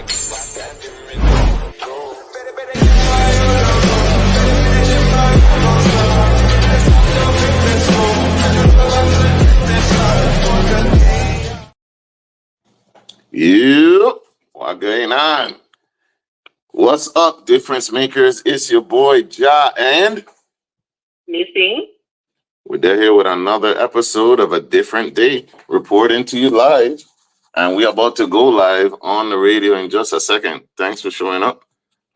Yep, what going on? What's up, difference makers? It's your boy Jah and Neci. we're here with another episode of A Different Day, reporting to you live. And we're about to go live on the radio in just a second. Thanks for showing up.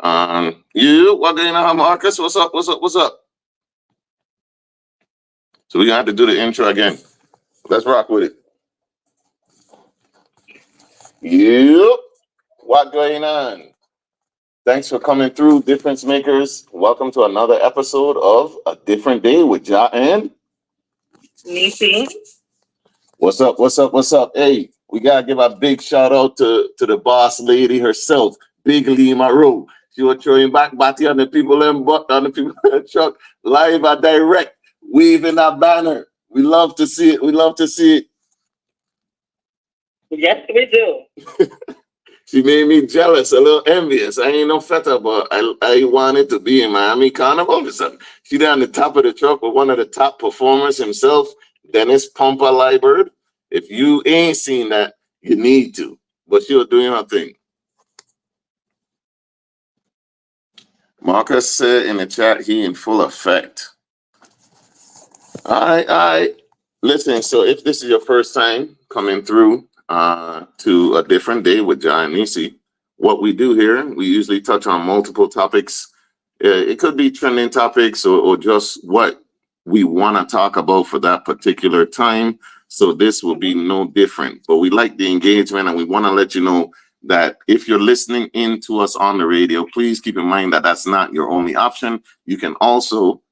What going on, Marcus? What's up? What's up? What's up? So we're gonna have to do the intro again. Let's rock with it. Yep. What going on? Thanks for coming through, difference makers. Welcome to another episode of A Different Day with Jah and Neci. What's up? What's up? What's up? Hey, we gotta give a big shout out to the boss lady herself, Big Lima Rowe. She was throwing back batty on the people in the truck, live and direct, waving a banner. We love to see it. We love to see it. Yes, we do. She made me jealous, a little envious. I ain't no feta, but I wanted to be in Miami Carnival. She there on the top of the truck with one of the top performers himself, Dennis Pumper Liebird. If you ain't seen that, you need to. But she was doing her thing. Marcus said in the chat he in full effect. All right. Listen, so if this is your first time coming through to A Different Day with Jah and Neci, what we do here, we usually touch on multiple topics. It could be trending topics or just what we want to talk about for that particular time. So this will be no different. But we like the engagement, and we want to let you know that if you're listening in to us on the radio, please keep in mind that that's not your only option. You can also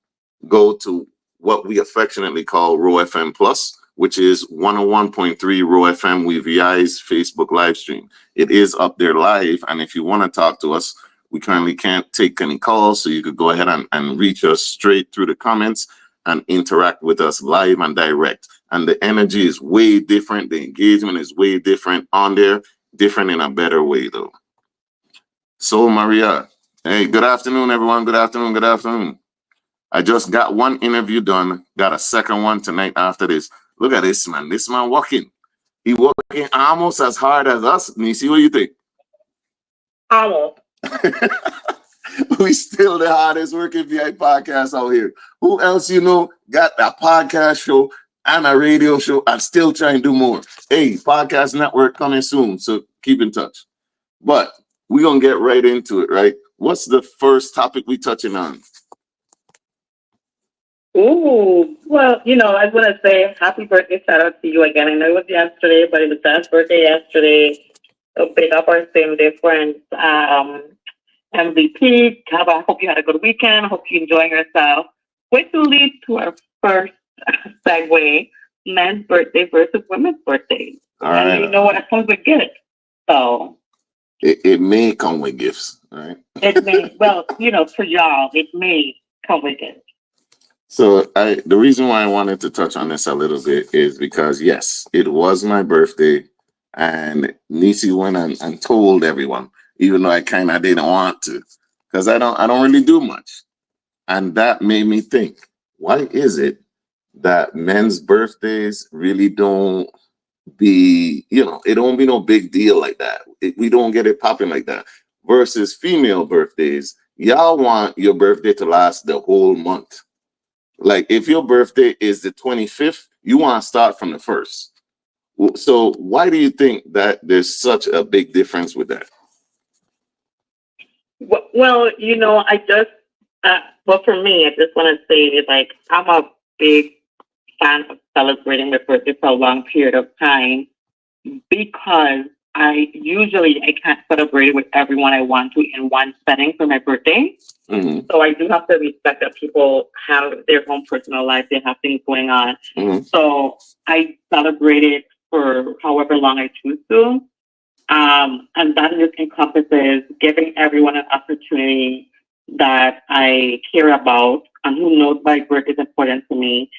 go to what we affectionately call Raw FM Plus, which is 101.3 Raw FM WVI's Facebook live stream. It is up there live, and if you want to talk to us, we currently can't take any calls, so you could go ahead and reach us straight through the comments and interact with us live and direct. And the energy is way different. The engagement is way different on there, different in a better way, though. So, Maria, hey, good afternoon, everyone. Good afternoon. Good afternoon. I just got one interview done, got a second one tonight after this. Look at this man. This man working. He working almost as hard as us. Neci, what do you think? Almost. We still the hardest working VI podcast out here. Who else you know got a podcast show and a radio show and still trying to do more? Hey, podcast network coming soon, so keep in touch. But we're going to get right into it, right? What's the first topic we touching on? Ooh, well, I want to say happy birthday shout out to you again. I know it was yesterday, but it was Dad's birthday yesterday. So big up our same day friends. MVP, I hope you had a good weekend. I hope you're enjoying yourself. Which leads to our first segue, men's birthday versus women's birthday. All right. And you know what comes with gifts. So it may come with gifts, right? It may, well, for y'all, it may come with gifts. So the reason why I wanted to touch on this a little bit is because, yes, it was my birthday, and Neci went and told everyone, even though I kind of didn't want to, because I don't really do much. And that made me think, why is it that men's birthdays really don't be, it don't be no big deal like that. We don't get it popping like that. Versus female birthdays, y'all want your birthday to last the whole month. Like if your birthday is the 25th, you want to start from the 1st. So why do you think that there's such a big difference with that? Well, well, for me, I just want to say that, I'm a big fan of celebrating my birthday for a long period of time because I can't celebrate it with everyone I want to in one setting for my birthday. Mm-hmm. So I do have to respect that people have their own personal life. They have things going on. Mm-hmm. So I celebrate it for however long I choose to. And that just encompasses giving everyone an opportunity that I care about and who knows my birthday is important to me.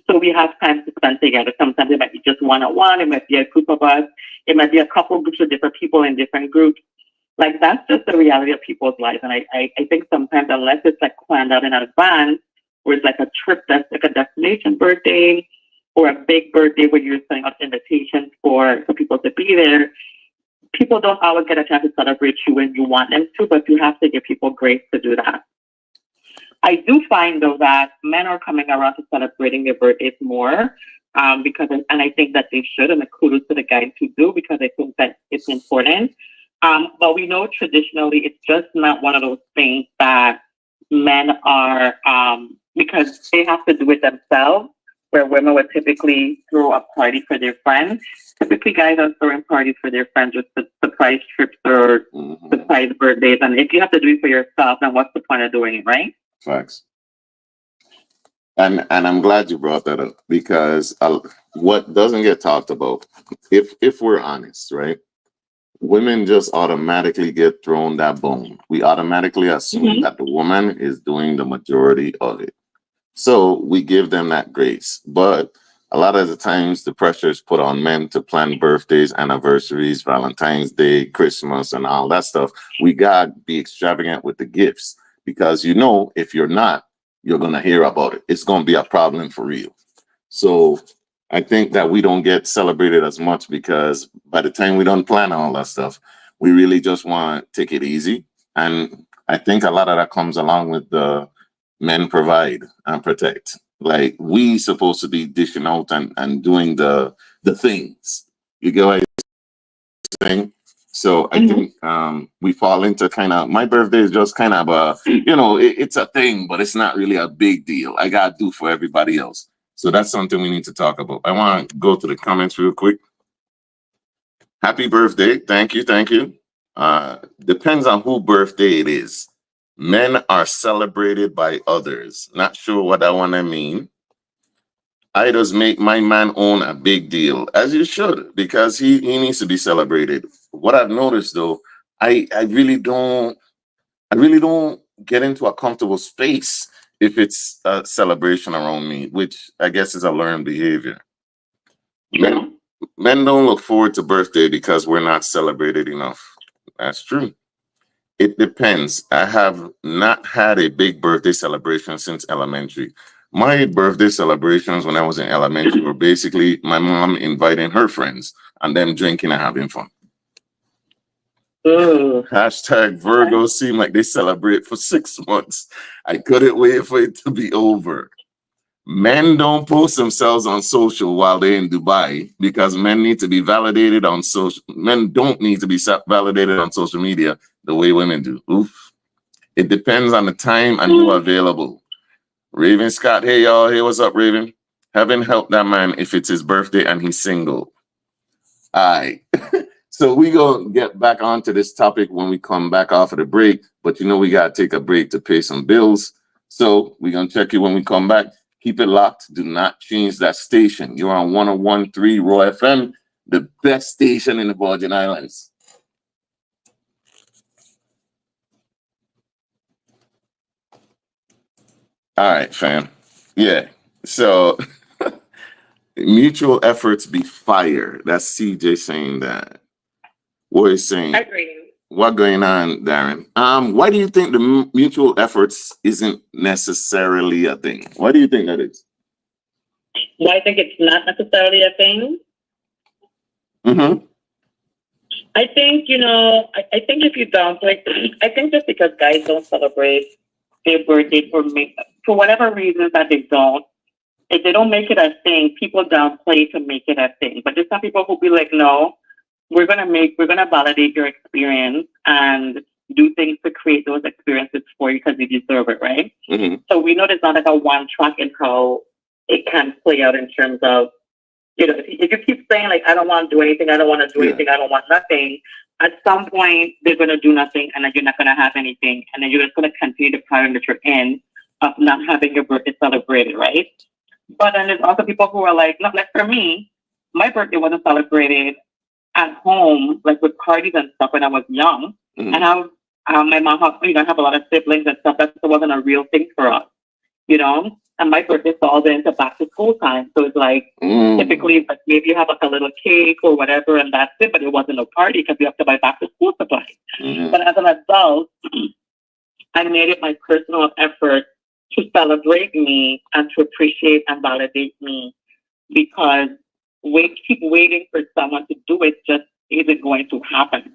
So we have time to spend together. Sometimes it might be just one-on-one. It might be a group of us. It might be a couple groups of different people in different groups. Like that's just the reality of people's lives. And I think sometimes unless it's like planned out in advance, or it's like a trip that's like a destination birthday or a big birthday where you're sending out invitations for people to be there, people don't always get a chance to celebrate you when you want them to, but you have to give people grace to do that. I do find though that men are coming around to celebrating their birthdays more, because, and I think that they should, and the kudos to the guys who do, because I think that it's important. But we know traditionally it's just not one of those things that men are, because they have to do it themselves, where women would typically throw a party for their friends. Typically, guys are throwing parties for their friends with surprise trips or surprise birthdays. And if you have to do it for yourself, then what's the point of doing it, right? Facts. And I'm glad you brought that up because what doesn't get talked about, if we're honest, right? Women just automatically get thrown that bone. We automatically assume that the woman is doing the majority of it. So we give them that grace. But a lot of the times the pressure is put on men to plan birthdays, anniversaries, Valentine's Day, Christmas, and all that stuff. We gotta be extravagant with the gifts because if you're not, you're gonna hear about it. It's gonna be a problem for real. So I think that we don't get celebrated as much because by the time we don't plan all that stuff, we really just want to take it easy. And I think a lot of that comes along with the men provide and protect. Like we supposed to be dishing out and doing the things. You get what I'm saying? So I think we fall into kind of my birthday is just kind of it's a thing, but it's not really a big deal. I gotta do for everybody else. So that's something we need to talk about. I want to go to the comments real quick. Happy birthday. Thank you. Thank you. Depends on who birthday it is. Men are celebrated by others. Not sure what I want to mean. I just make my man own a big deal, as you should, because he needs to be celebrated. What I've noticed though, I really don't get into a comfortable space if it's a celebration around me, which I guess is a learned behavior. Men don't look forward to birthday because we're not celebrated enough. That's true. It depends. I have not had a big birthday celebration since elementary. My birthday celebrations when I was in elementary were basically my mom inviting her friends and them drinking and having fun. Hashtag Virgos seem like they celebrate for 6 months. I couldn't wait for it to be over. Men don't post themselves on social while they're in Dubai because men need to be validated on social. Men don't need to be validated on social media the way women do. Oof. It depends on the time and who available. Raven Scott, hey y'all, hey, what's up, Raven? Heaven help that man if it's his birthday and he's single. All right. So we gonna get back onto this topic when we come back off of the break, but we gotta take a break to pay some bills. So we're gonna check you when we come back. Keep it locked. Do not change that station. You're on 101.3 Raw FM, the best station in the Virgin Islands. All right, fam. Yeah. So mutual efforts be fire. That's CJ saying that. What is saying? I agree. What going on, Darren? Why do you think the mutual efforts isn't necessarily a thing? Why do you think that is? Well, I think it's not necessarily a thing. I think, I think if you don't, I think just because guys don't celebrate their birthday for whatever reasons that they don't, if they don't make it a thing, people downplay to make it a thing. But there's some people who be like, no, we're gonna validate your experience and do things to create those experiences for you because you deserve it, right? So we know there's not like a one track in how it can play out in terms of, if you keep saying like, I don't want to do anything, I don't want to do anything, I don't want nothing, at some point they're going to do nothing and then you're not going to have anything. And then you're just going to continue the pattern that you're in of not having your birthday celebrated, right? But then there's also people who are like, no, like for me, my birthday wasn't celebrated at home, like with parties and stuff when I was young. And my mom, I have a lot of siblings and stuff. That wasn't a real thing for us. you know. And my birthday falls into back to school time, so it's like typically, like maybe you have like a little cake or whatever, and that's it. But it wasn't a party because you have to buy back to school supplies. But as an adult, I made it my personal effort to celebrate me and to appreciate and validate me because keep waiting for someone to do it just isn't going to happen.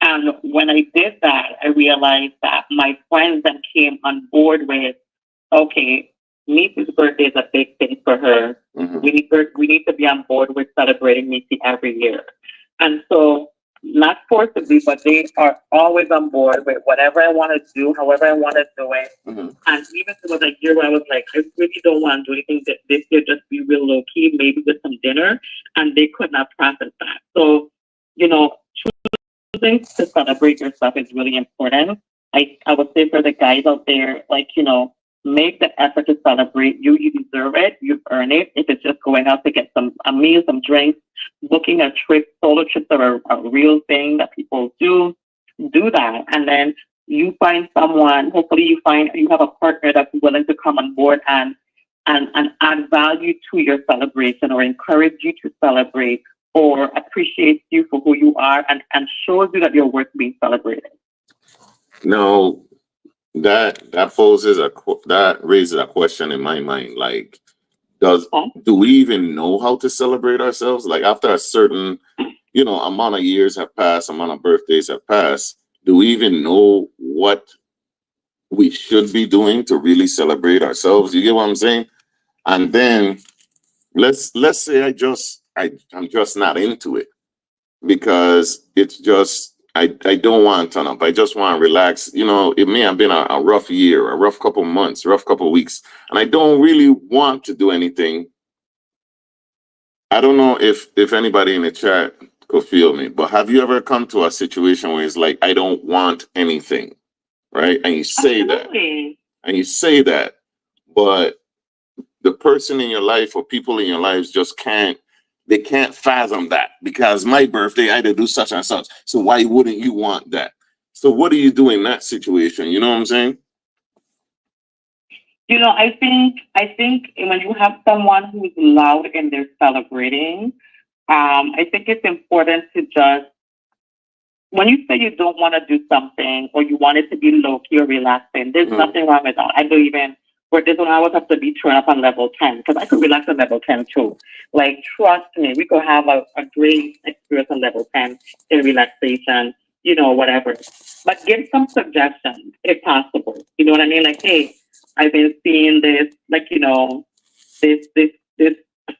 And when I did that, I realized that my friends then came on board with, okay, Nici's birthday is a big thing for her. We need to be on board with celebrating Nici every year. And so, not forcibly, but they are always on board with whatever I want to do, however I want to do it. And even if it was a year where I was like, I really don't want to do anything this year, just be real low key, maybe with some dinner, and they could not process that. So, you know, choosing to celebrate yourself is really important. I would say for the guys out there, like, you know, make the effort to celebrate you. You deserve it. You earn it. If it's just going out to get a meal, some drinks, booking a trip, solo trips are a real thing that people do. Do that. And then you find someone, hopefully you have a partner that's willing to come on board and add value to your celebration or encourage you to celebrate or appreciate you for who you are and shows you that you're worth being celebrated. No, that raises a question in my mind. Like, do we even know how to celebrate ourselves? Like after a certain, amount of years have passed, amount of birthdays have passed, do we even know what we should be doing to really celebrate ourselves? You get what I'm saying? And then let's say I'm just not into it because it's just I don't want to turn up. I just want to relax. It may have been a rough year, a rough couple months, rough couple weeks, and I don't really want to do anything. I don't know if anybody in the chat could feel me, but have you ever come to a situation where it's like I don't want anything, right? And you say that, but the person in your life or people in your lives just can't fathom that because my birthday I had to do such and such. So why wouldn't you want that? So what do you do in that situation? You know what I'm saying? I think when you have someone who's loud in their celebrating, I think it's important to just when you say you don't want to do something or you want it to be low key or relaxing, there's nothing wrong with that. I believe in where this one I always have to be turned up on level 10 because I could relax on level 10 too. Like, trust me, we could have a great experience on level 10 in relaxation, whatever. But give some suggestions if possible. You know what I mean? Like, hey, I've been seeing this, like, this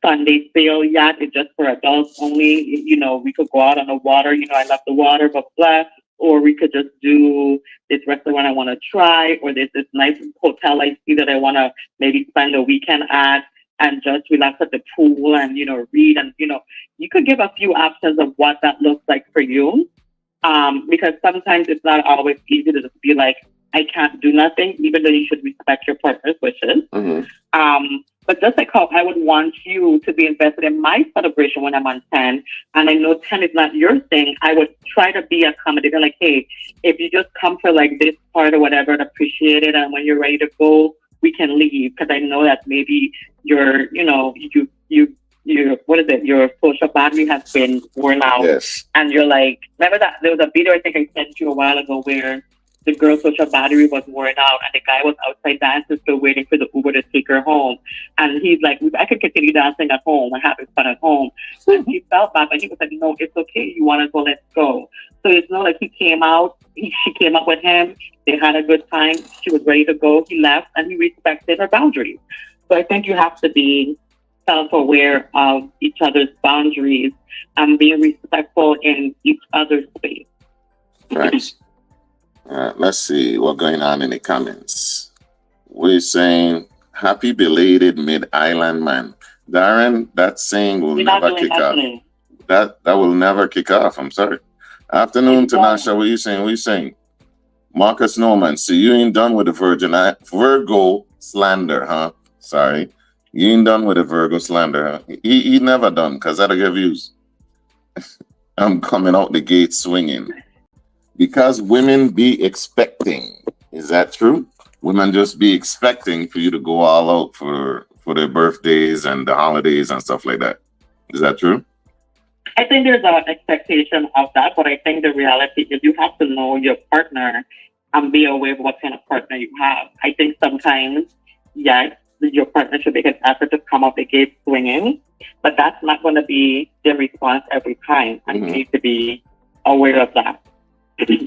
Sunday sale yacht is just for adults only. We could go out on the water. I love the water, but blah. Or we could just do this restaurant I want to try, or there's this nice hotel I see that I want to maybe spend a weekend at and just relax at the pool and, read. And, you could give a few options of what that looks like for you. Because sometimes it's not always easy to just be like, I can't do nothing, even though you should respect your partner's wishes. But just like how I would want you to be invested in my celebration when I'm on 10, and I know 10 is not your thing, I would try to be accommodating. Like, hey, if you just come for like this part or whatever and appreciate it, and when you're ready to go, we can leave. Because I know that maybe your social battery has been worn out. Yes. And you're like, remember that there was a video I think I sent you a while ago where the girl's social battery was worn out and the guy was outside dancing, still waiting for the Uber to take her home. And he's like, I could continue dancing at home. I have fun at home. And he felt bad, but he was like, no, it's okay. You want to go, let's go. So it's not like she came out with him. They had a good time. She was ready to go. He left and he respected her boundaries. So I think you have to be self-aware of each other's boundaries and being respectful in each other's space. Right. Let's see what's going on in the comments. We're saying happy belated mid-island man. Darren, that saying will never kick off. That will never kick off. I'm sorry. Afternoon, Tanasha. What are you saying? What are you saying? Marcus Norman, so you ain't done with the Virgo slander, huh? Sorry. You ain't done with the Virgo slander, huh? He never done, because that'll give views. I'm coming out the gate swinging. Because women be expecting. Is that true? women just be expecting for you to go all out for their birthdays and the holidays and stuff like that. Is that true? I think there's an expectation of that, but I think the reality is you have to know your partner and be aware of what kind of partner you have. I think sometimes, yes, your partner should make an effort to come up the gate swinging, but that's not going to be the response every time. And you need to be aware of that.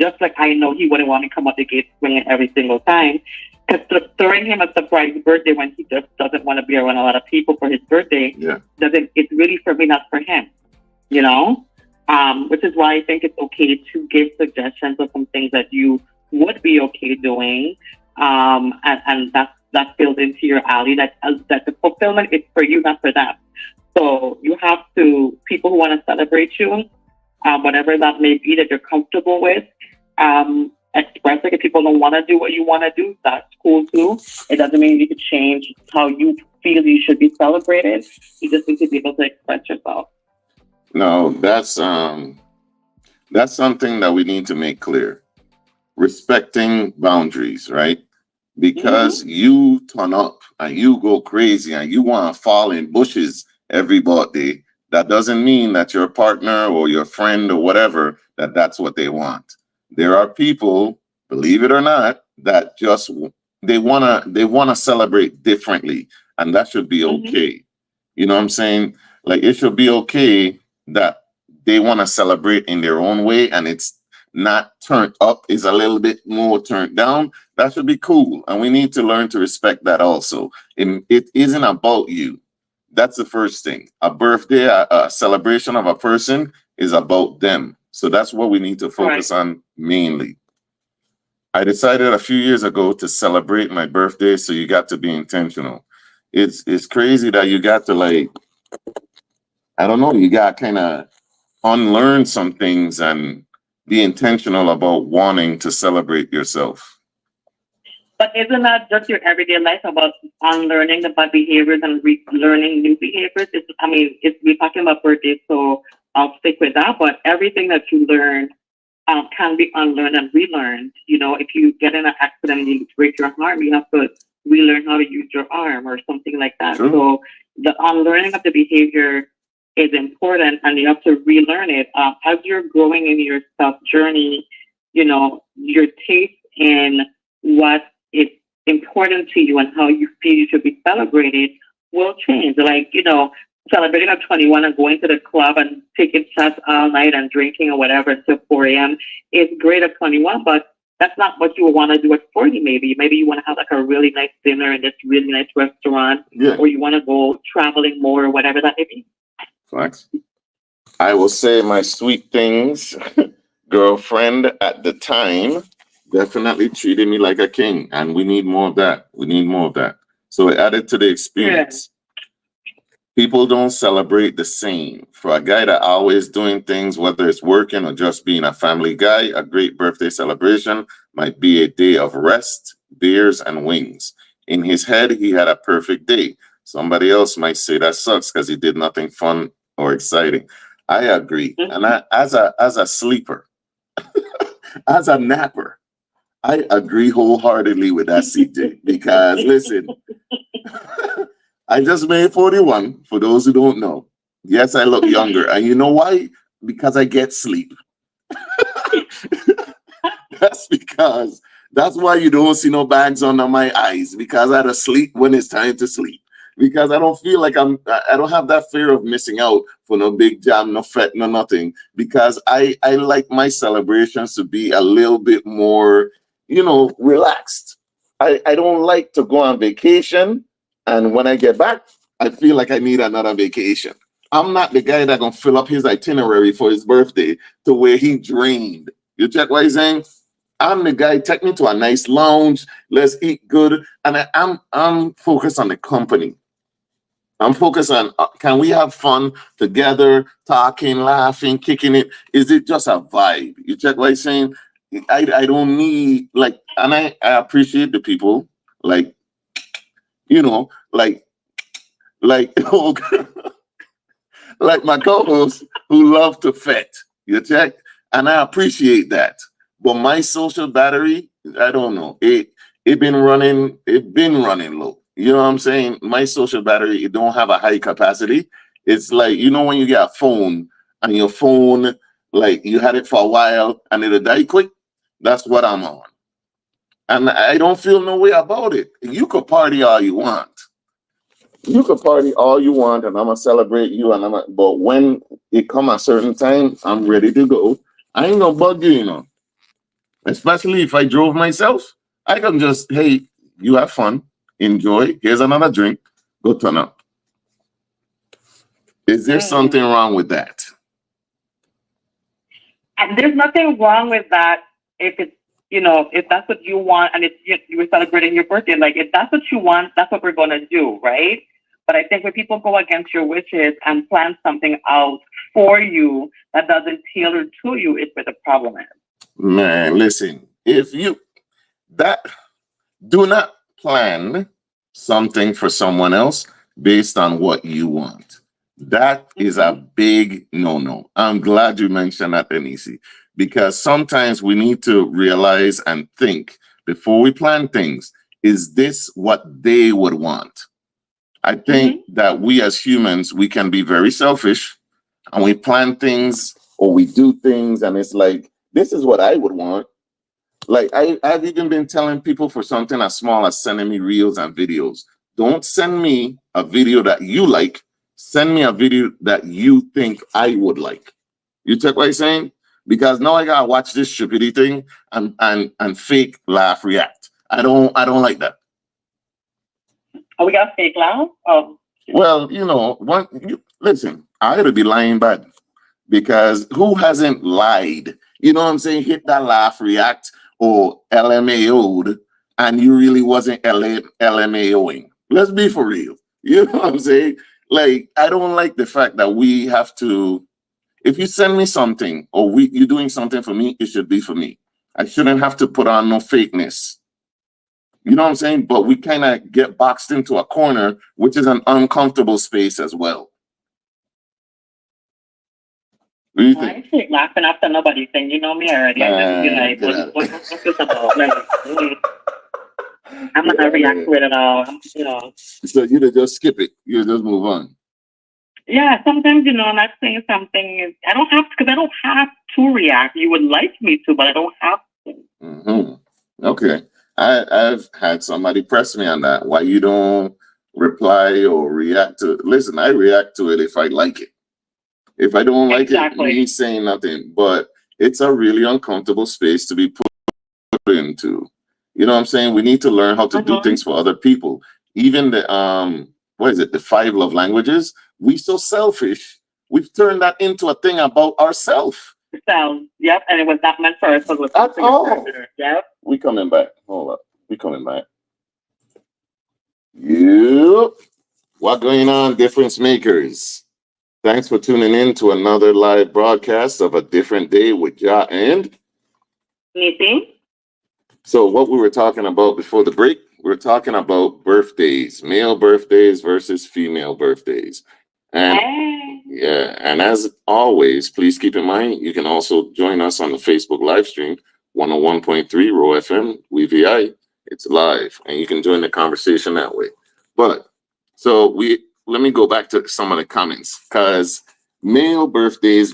Just like I know he wouldn't want to come up the gate swinging every single time, because throwing him a surprise birthday when he just doesn't want to be around a lot of people for his birthday, doesn't. It's really for me, not for him. You know, which is why I think it's okay to give suggestions of some things that you would be okay doing, and that feels into your alley. That the fulfillment is for you, not for them. So you have to people who want to celebrate you, whatever that may be that you're comfortable with. Express it. If people don't want to do what you want to do, that's cool too. It doesn't mean you need to change how you feel you should be celebrated. You just need to be able to express yourself. No, that's something that we need to make clear. Respecting boundaries, right? Because you turn up and you go crazy and you want to fall in bushes every birthday, that doesn't mean that your partner or your friend or whatever, that's what they want. There are people, believe it or not, that just they wanna celebrate differently, and that should be okay. You know what I'm saying? Like it should be okay that they want to celebrate in their own way and it's not turned up, is a little bit more turned down. That should be cool. And we need to learn to respect that also. It isn't about you. That's the first thing. A birthday, a celebration of a person is about them. So that's what we need to focus on mainly. I decided a few years ago to celebrate my birthday, so you got to be intentional. It's crazy that you got to like, I don't know, you got kind of unlearn some things and be intentional about wanting to celebrate yourself. But isn't that just your everyday life about unlearning the bad behaviors and learning new behaviors? We're talking about birthdays, so I'll stick with that. But everything that you learn can be unlearned and relearned. You know, if you get in an accident and you break your arm, you have to relearn how to use your arm or something like that. True. So the unlearning of the behavior is important, and you have to relearn it. As you're growing in your self journey, you know, your taste in what is important to you and how you feel you should be celebrated will change. Like, you know, celebrating at 21 and going to the club and taking shots all night and drinking or whatever until 4 a.m. is great at 21, but that's not what you want to do at 40 maybe. Maybe you want to have like a really nice dinner in this really nice restaurant, or you want to go traveling more or whatever that may be. Facts. I will say my sweet things girlfriend at the time definitely treated me like a king, and we need more of that. We need more of that. So it added to the experience. People don't celebrate the same. For a guy that always doing things, whether it's working or just being a family guy, a great birthday celebration might be a day of rest, beers, and wings. In his head, he had a perfect day. Somebody else might say that sucks because he did nothing fun or exciting. I agree. And as a sleeper, as a napper, I agree wholeheartedly with that, CJ. Because listen, I just made 41, for those who don't know. Yes, I look younger. And you know why? Because I get sleep. That's why you don't see no bags under my eyes, because I had to sleep when it's time to sleep. Because I don't feel like I don't have that fear of missing out for no big jam, no fete, no nothing. Because I like my celebrations to be a little bit more, relaxed. I don't like to go on vacation, and when I get back, I feel like I need another vacation. I'm not the guy that gonna fill up his itinerary for his birthday to where he drained. You check what he's saying? I'm the guy, take me to a nice lounge, let's eat good. And I'm focused on the company. I'm focused on, can we have fun together, talking, laughing, kicking it? Is it just a vibe? You check what I'm saying? I don't need, and I appreciate the people, like, oh, like my co-hosts who love to fet. You check? And I appreciate that. But my social battery, I don't know. it been running low. You know what I'm saying? My social battery, it don't have a high capacity. It's like, when you get a phone and your phone, like you had it for a while and it'll die quick. That's what I'm on. And I don't feel no way about it. You could party all you want. You could party all you want, and I'm gonna celebrate you. But when it come a certain time, I'm ready to go. I ain't gonna bug you, Especially if I drove myself, I can just, hey, you have fun, enjoy. Here's another drink. Go turn up. Is there something wrong with that? And there's nothing wrong with that if it's, if that's what you want and it's you're celebrating your birthday. Like, if that's what you want, that's what we're going to do, right? But I think when people go against your wishes and plan something out for you that doesn't tailor to you, is where the problem is. Man, listen, if you that do not plan something for someone else based on what you want. That is a big no-no. I'm glad you mentioned that, Neci, because sometimes we need to realize and think before we plan things, is this what they would want? I think that we as humans, we can be very selfish and we plan things or we do things and it's like, this is what I would want. Like I've even been telling people for something as small as sending me reels and videos. Don't send me a video that you like. Send me a video that you think I would like. You check what I'm saying? Because now I gotta watch this stupidity thing and fake laugh react. I don't like that. Oh, we got fake laugh? Oh. Well, listen, I ought to be lying bad because who hasn't lied? You know what I'm saying? Hit that laugh, react, or LMAO'd, and you really wasn't LMAOing. Let's be for real. You know what I'm saying? Like, I don't like the fact that we have to, if you send me something or you're doing something for me, it should be for me. I shouldn't have to put on no fakeness. You know what I'm saying? But we kind of get boxed into a corner, which is an uncomfortable space as well. What do you think? I ain't laughing after nobody saying, you know me already. I just be like, what's this about? Like, I'm not gonna react to it at all. So you just skip it. You just move on. Yeah, sometimes not saying something. I don't have to react. You would like me to, but I don't have to. Okay, I've had somebody press me on that. Why you don't reply or react to it? Listen, I react to it if I like it. If I don't like it, me saying nothing. But it's a really uncomfortable space to be put into. You know what I'm saying? We need to learn how to do things for other people. Even the what is it? The 5 love languages. We so selfish. We've turned that into a thing about ourselves. Yep, and it was not meant for us. At all. Yep. We coming back. Hold up. We coming back. Yep. What going on, difference makers? Thanks for tuning in to another live broadcast of A Different Day with Jah and Neci. So what we were talking about before the break, we were talking about birthdays, male birthdays versus female birthdays. And yeah, and as always, please keep in mind, you can also join us on the Facebook live stream, 101.3 Row FM, WeVI. It's live, and you can join the conversation that way. But so let me go back to some of the comments, because male birthdays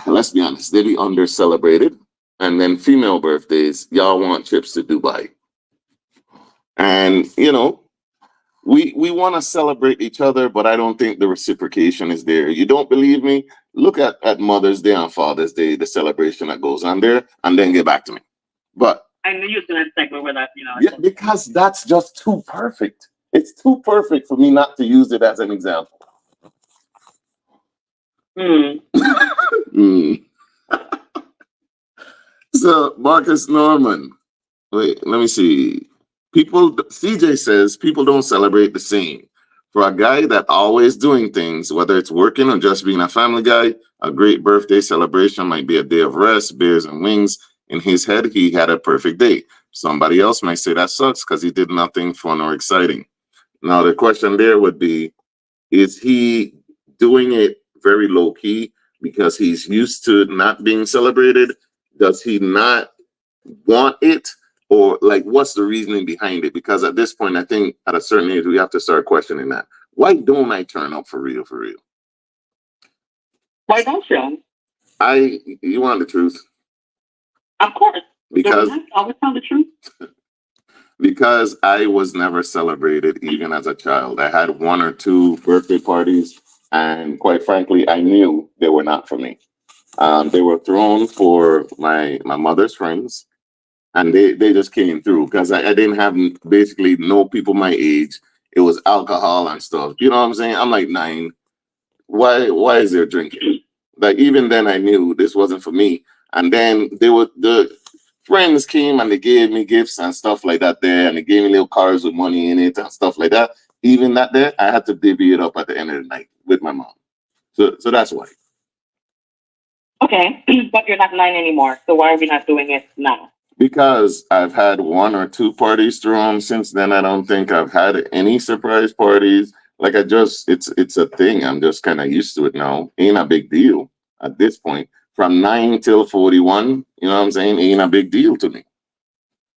let's be honest, they be under celebrated. And then female birthdays, y'all want trips to Dubai. And, we want to celebrate each other, but I don't think the reciprocation is there. You don't believe me? Look at Mother's Day and Father's Day, the celebration that goes on there, and then get back to me. But I knew you were going to segment with that, Yeah, because that's just too perfect. It's too perfect for me not to use it as an example. So Marcus Norman, wait, let me see. CJ says people don't celebrate the same. For a guy that always doing things, whether it's working or just being a family guy, a great birthday celebration might be a day of rest, beers and wings. In his head, he had a perfect day. Somebody else might say that sucks because he did nothing fun or exciting. Now, the question there would be, is he doing it very low key because he's used to not being celebrated? Does he not want it? Or like, what's the reasoning behind it? Because at this point, I think at a certain age, we have to start questioning that. Why don't I turn up for real, for real? Why don't you? You want the truth? Of course. Because always tell the truth. because I was never celebrated even as a child. I had one or two birthday parties, and quite frankly, I knew they were not for me. They were thrown for my mother's friends, and they just came through because I didn't have basically no people my age. It was alcohol and stuff. You know what I'm saying? I'm like 9. Why is there drinking? Like even then I knew this wasn't for me. And then the friends came and they gave me gifts and stuff like that there, and they gave me little cars with money in it and stuff like that. Even that there, I had to divvy it up at the end of the night with my mom. So that's why. Okay, but you're not 9 anymore. So why are we not doing it now? Because I've had one or two parties thrown since then. I don't think I've had any surprise parties. Like it's a thing. I'm just kind of used to it now. Ain't a big deal at this point. From 9 till 41, you know what I'm saying? Ain't a big deal to me.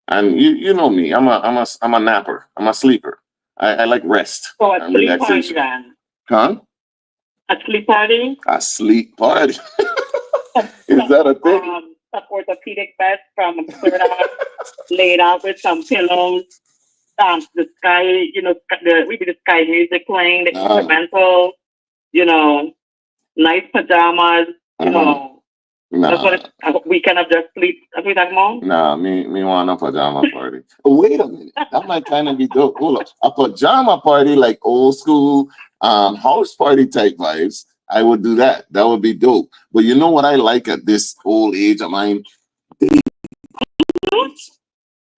And you know me. I'm a napper. I'm a sleeper. I like rest So a and sleep party relaxation. then? Huh? A sleep party? A sleep party. Is that a thing? Some orthopedic bed from Florida, laid out with some pillows. The sky, the sky music playing, the instrumental, nice pajamas, that's what it's a weekend of just sleep. That's what you're talking about? Nah, me want a pajama party. Oh, wait a minute. That might kind of be dope. Hold up. A pajama party, like old school house party type vibes. I would do that. That would be dope. But you know what I like at this old age of mine?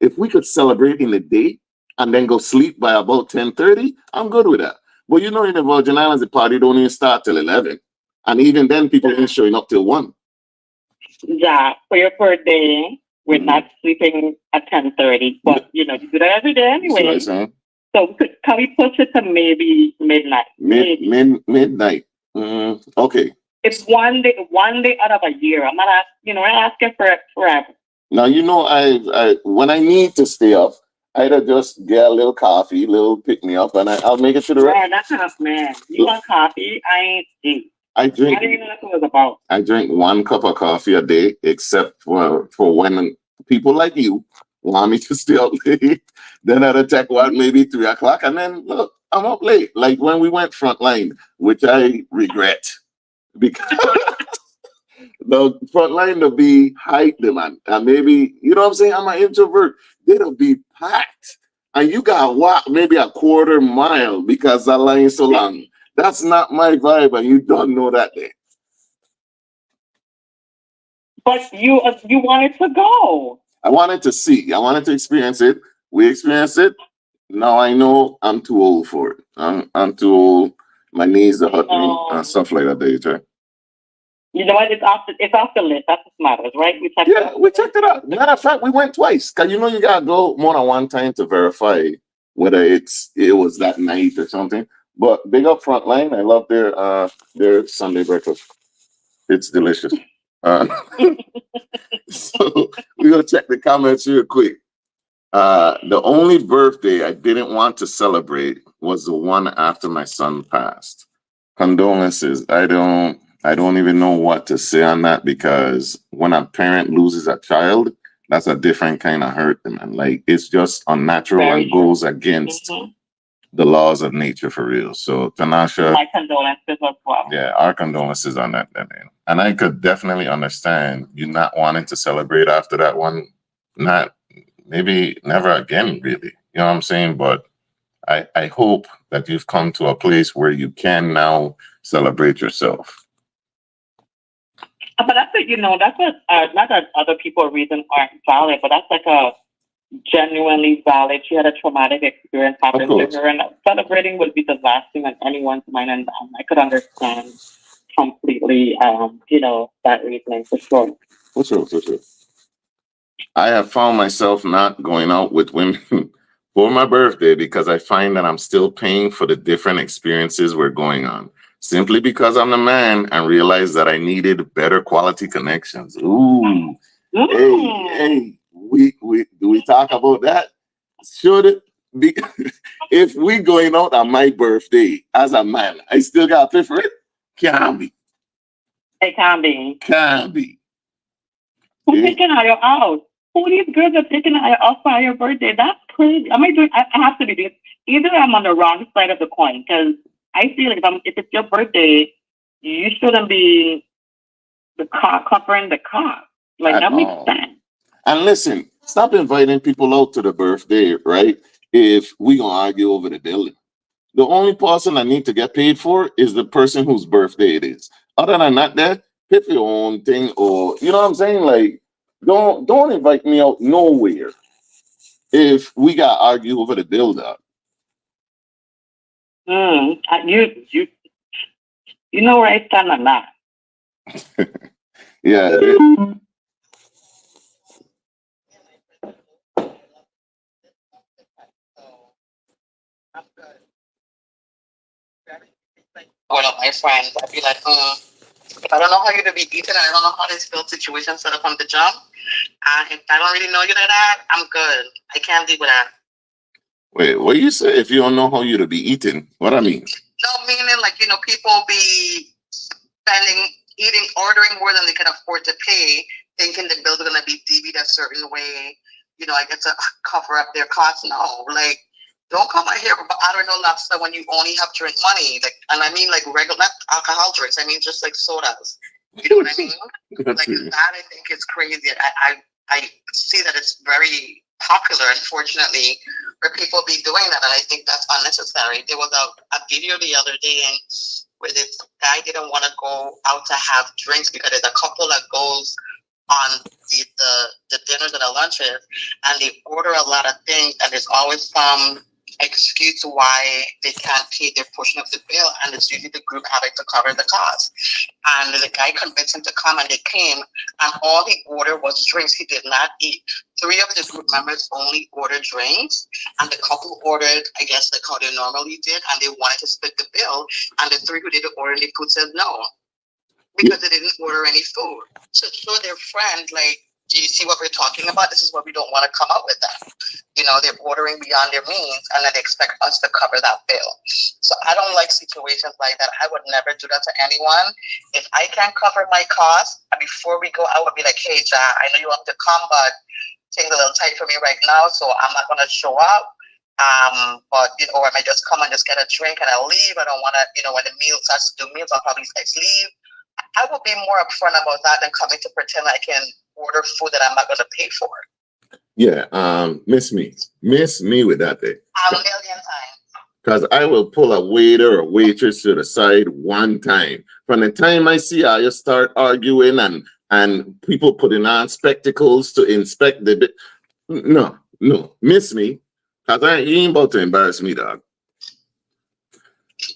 If we could celebrate in the day and then go sleep by about 10:30, I'm good with that. But you know, in the Virgin Islands, the party don't even start till 11. And even then, people ain't showing up till 1. Yeah, for your birthday, we're not sleeping at 10:30, but you do that every day anyway. So can we push it to maybe midnight? Midnight. Okay. It's one day out of a year. I'm not asking for it forever. Now I when I need to stay up, I'd just get a little coffee, little pick me up, and I'll make it to the rest. Man, that's enough, man. You want coffee? I ain't eat. I drink. I didn't even know what it was about. I drink 1 cup of coffee a day, except for when people like you want me to stay up late. Then I'd attack maybe 3 o'clock, and then look, I'm up late. Like when we went frontline, which I regret because the frontline will be height demand, and maybe you know what I'm saying. I'm an introvert. It'll be packed, and you got walk maybe a quarter mile because that line so long. That's not my vibe, and you don't know that day. But you wanted to go. I wanted to see. I wanted to experience it. We experienced it. Now I know I'm too old for it. I'm too old. My knees are hurt me and stuff like that. Right? You know what? It's off the list. That's what matters, right? We checked it out. Matter of fact, we went twice. Cause you gotta go more than one time to verify whether it was that night or something. But big up Frontline. I love their Sunday breakfast. It's delicious. So we're gonna check the comments real quick. The only birthday I didn't want to celebrate was the one after my son passed. Condolences. I don't even know what to say on that because when a parent loses a child, that's a different kind of hurt, man. Like it's just unnatural and goes against the laws of nature for real. So Tanasha, my condolences as well. Yeah, our condolences on that. And I could definitely understand you not wanting to celebrate after that one. Not maybe never again, really. You know what I'm saying? But I hope that you've come to a place where you can now celebrate yourself. But that's that's what not that other people's reasons aren't valid, but that's like a genuinely valid. She had a traumatic experience happen to her, and celebrating would be the last thing on anyone's mind, and I could understand completely, that reasoning for sure. For sure. I have found myself not going out with women for my birthday because I find that I'm still paying for the different experiences we're going on. Simply because I'm the man and realized that I needed better quality connections. Ooh. Hey, we talk about that? Should it be if we going out on my birthday as a man, I still gotta pay for it? Can't be. It can be. Can't be. Who's taking out your out? Who these girls are taking out for your birthday? That's crazy. Am I doing? I have to be doing. Either I'm on the wrong side of the coin because I feel like if it's your birthday, you shouldn't be covering the cost. Like At that makes all. sense. And listen, stop inviting people out to the birthday, right? If we gonna argue over the building. The only person I need to get paid for is the person whose birthday it is. Other than that, pick your own thing, or you know what I'm saying? Like, don't invite me out nowhere if we got argue over the build up. You know where I stand on that. Yeah. One of my friends, I'd be like, if I don't know how you to be eating and I don't know how this build situation set up on the job, and if I don't really know you like that, I'm good. I can't deal with that. Wait, what you say? If you don't know how you to be eating, what I mean? No, meaning like, people be ordering more than they can afford to pay, thinking the bill's gonna be DB'd a certain way. I get to cover up their costs. No, like, don't come out here but I don't know lobster when you only have drink money. Like, and I mean like regular, not alcohol drinks. I mean just like sodas. You know what I mean? Like that, I think is crazy. I see that it's very popular, unfortunately, where people be doing that, and I think that's unnecessary. There was a video the other day where this guy didn't want to go out to have drinks because there's a couple that goes on the dinners and the lunches, and they order a lot of things, and there's always some excuse why they can't pay their portion of the bill, and it's usually the group having to cover the cost. And the guy convinced him to come, and they came, and all he ordered was drinks. He did not eat. 3 of the group members only ordered drinks, and the couple ordered, I guess, like how they normally did, and they wanted to split the bill, and the 3 who didn't order any food said no, because they didn't order any food. So show their friend, like, do you see what we're talking about? This is what we don't want to come up with that. They're ordering beyond their means, and then they expect us to cover that bill. So I don't like situations like that. I would never do that to anyone. If I can't cover my costs, before we go, I would be like, hey, Jah, I know you want to come, but things a little tight for me right now, so I'm not going to show up. But, or I might just come and just get a drink and I'll leave. I don't want to, when the meal starts to do meals, I'll probably leave. I would be more upfront about that than coming to pretend I can order food that I'm not going to pay for. Yeah, miss me with that thing. A million times. Because I will pull a waiter or waitress to the side one time. From the time I see how you start arguing and people putting on spectacles to inspect the bit. No, miss me. Because you ain't about to embarrass me, dog.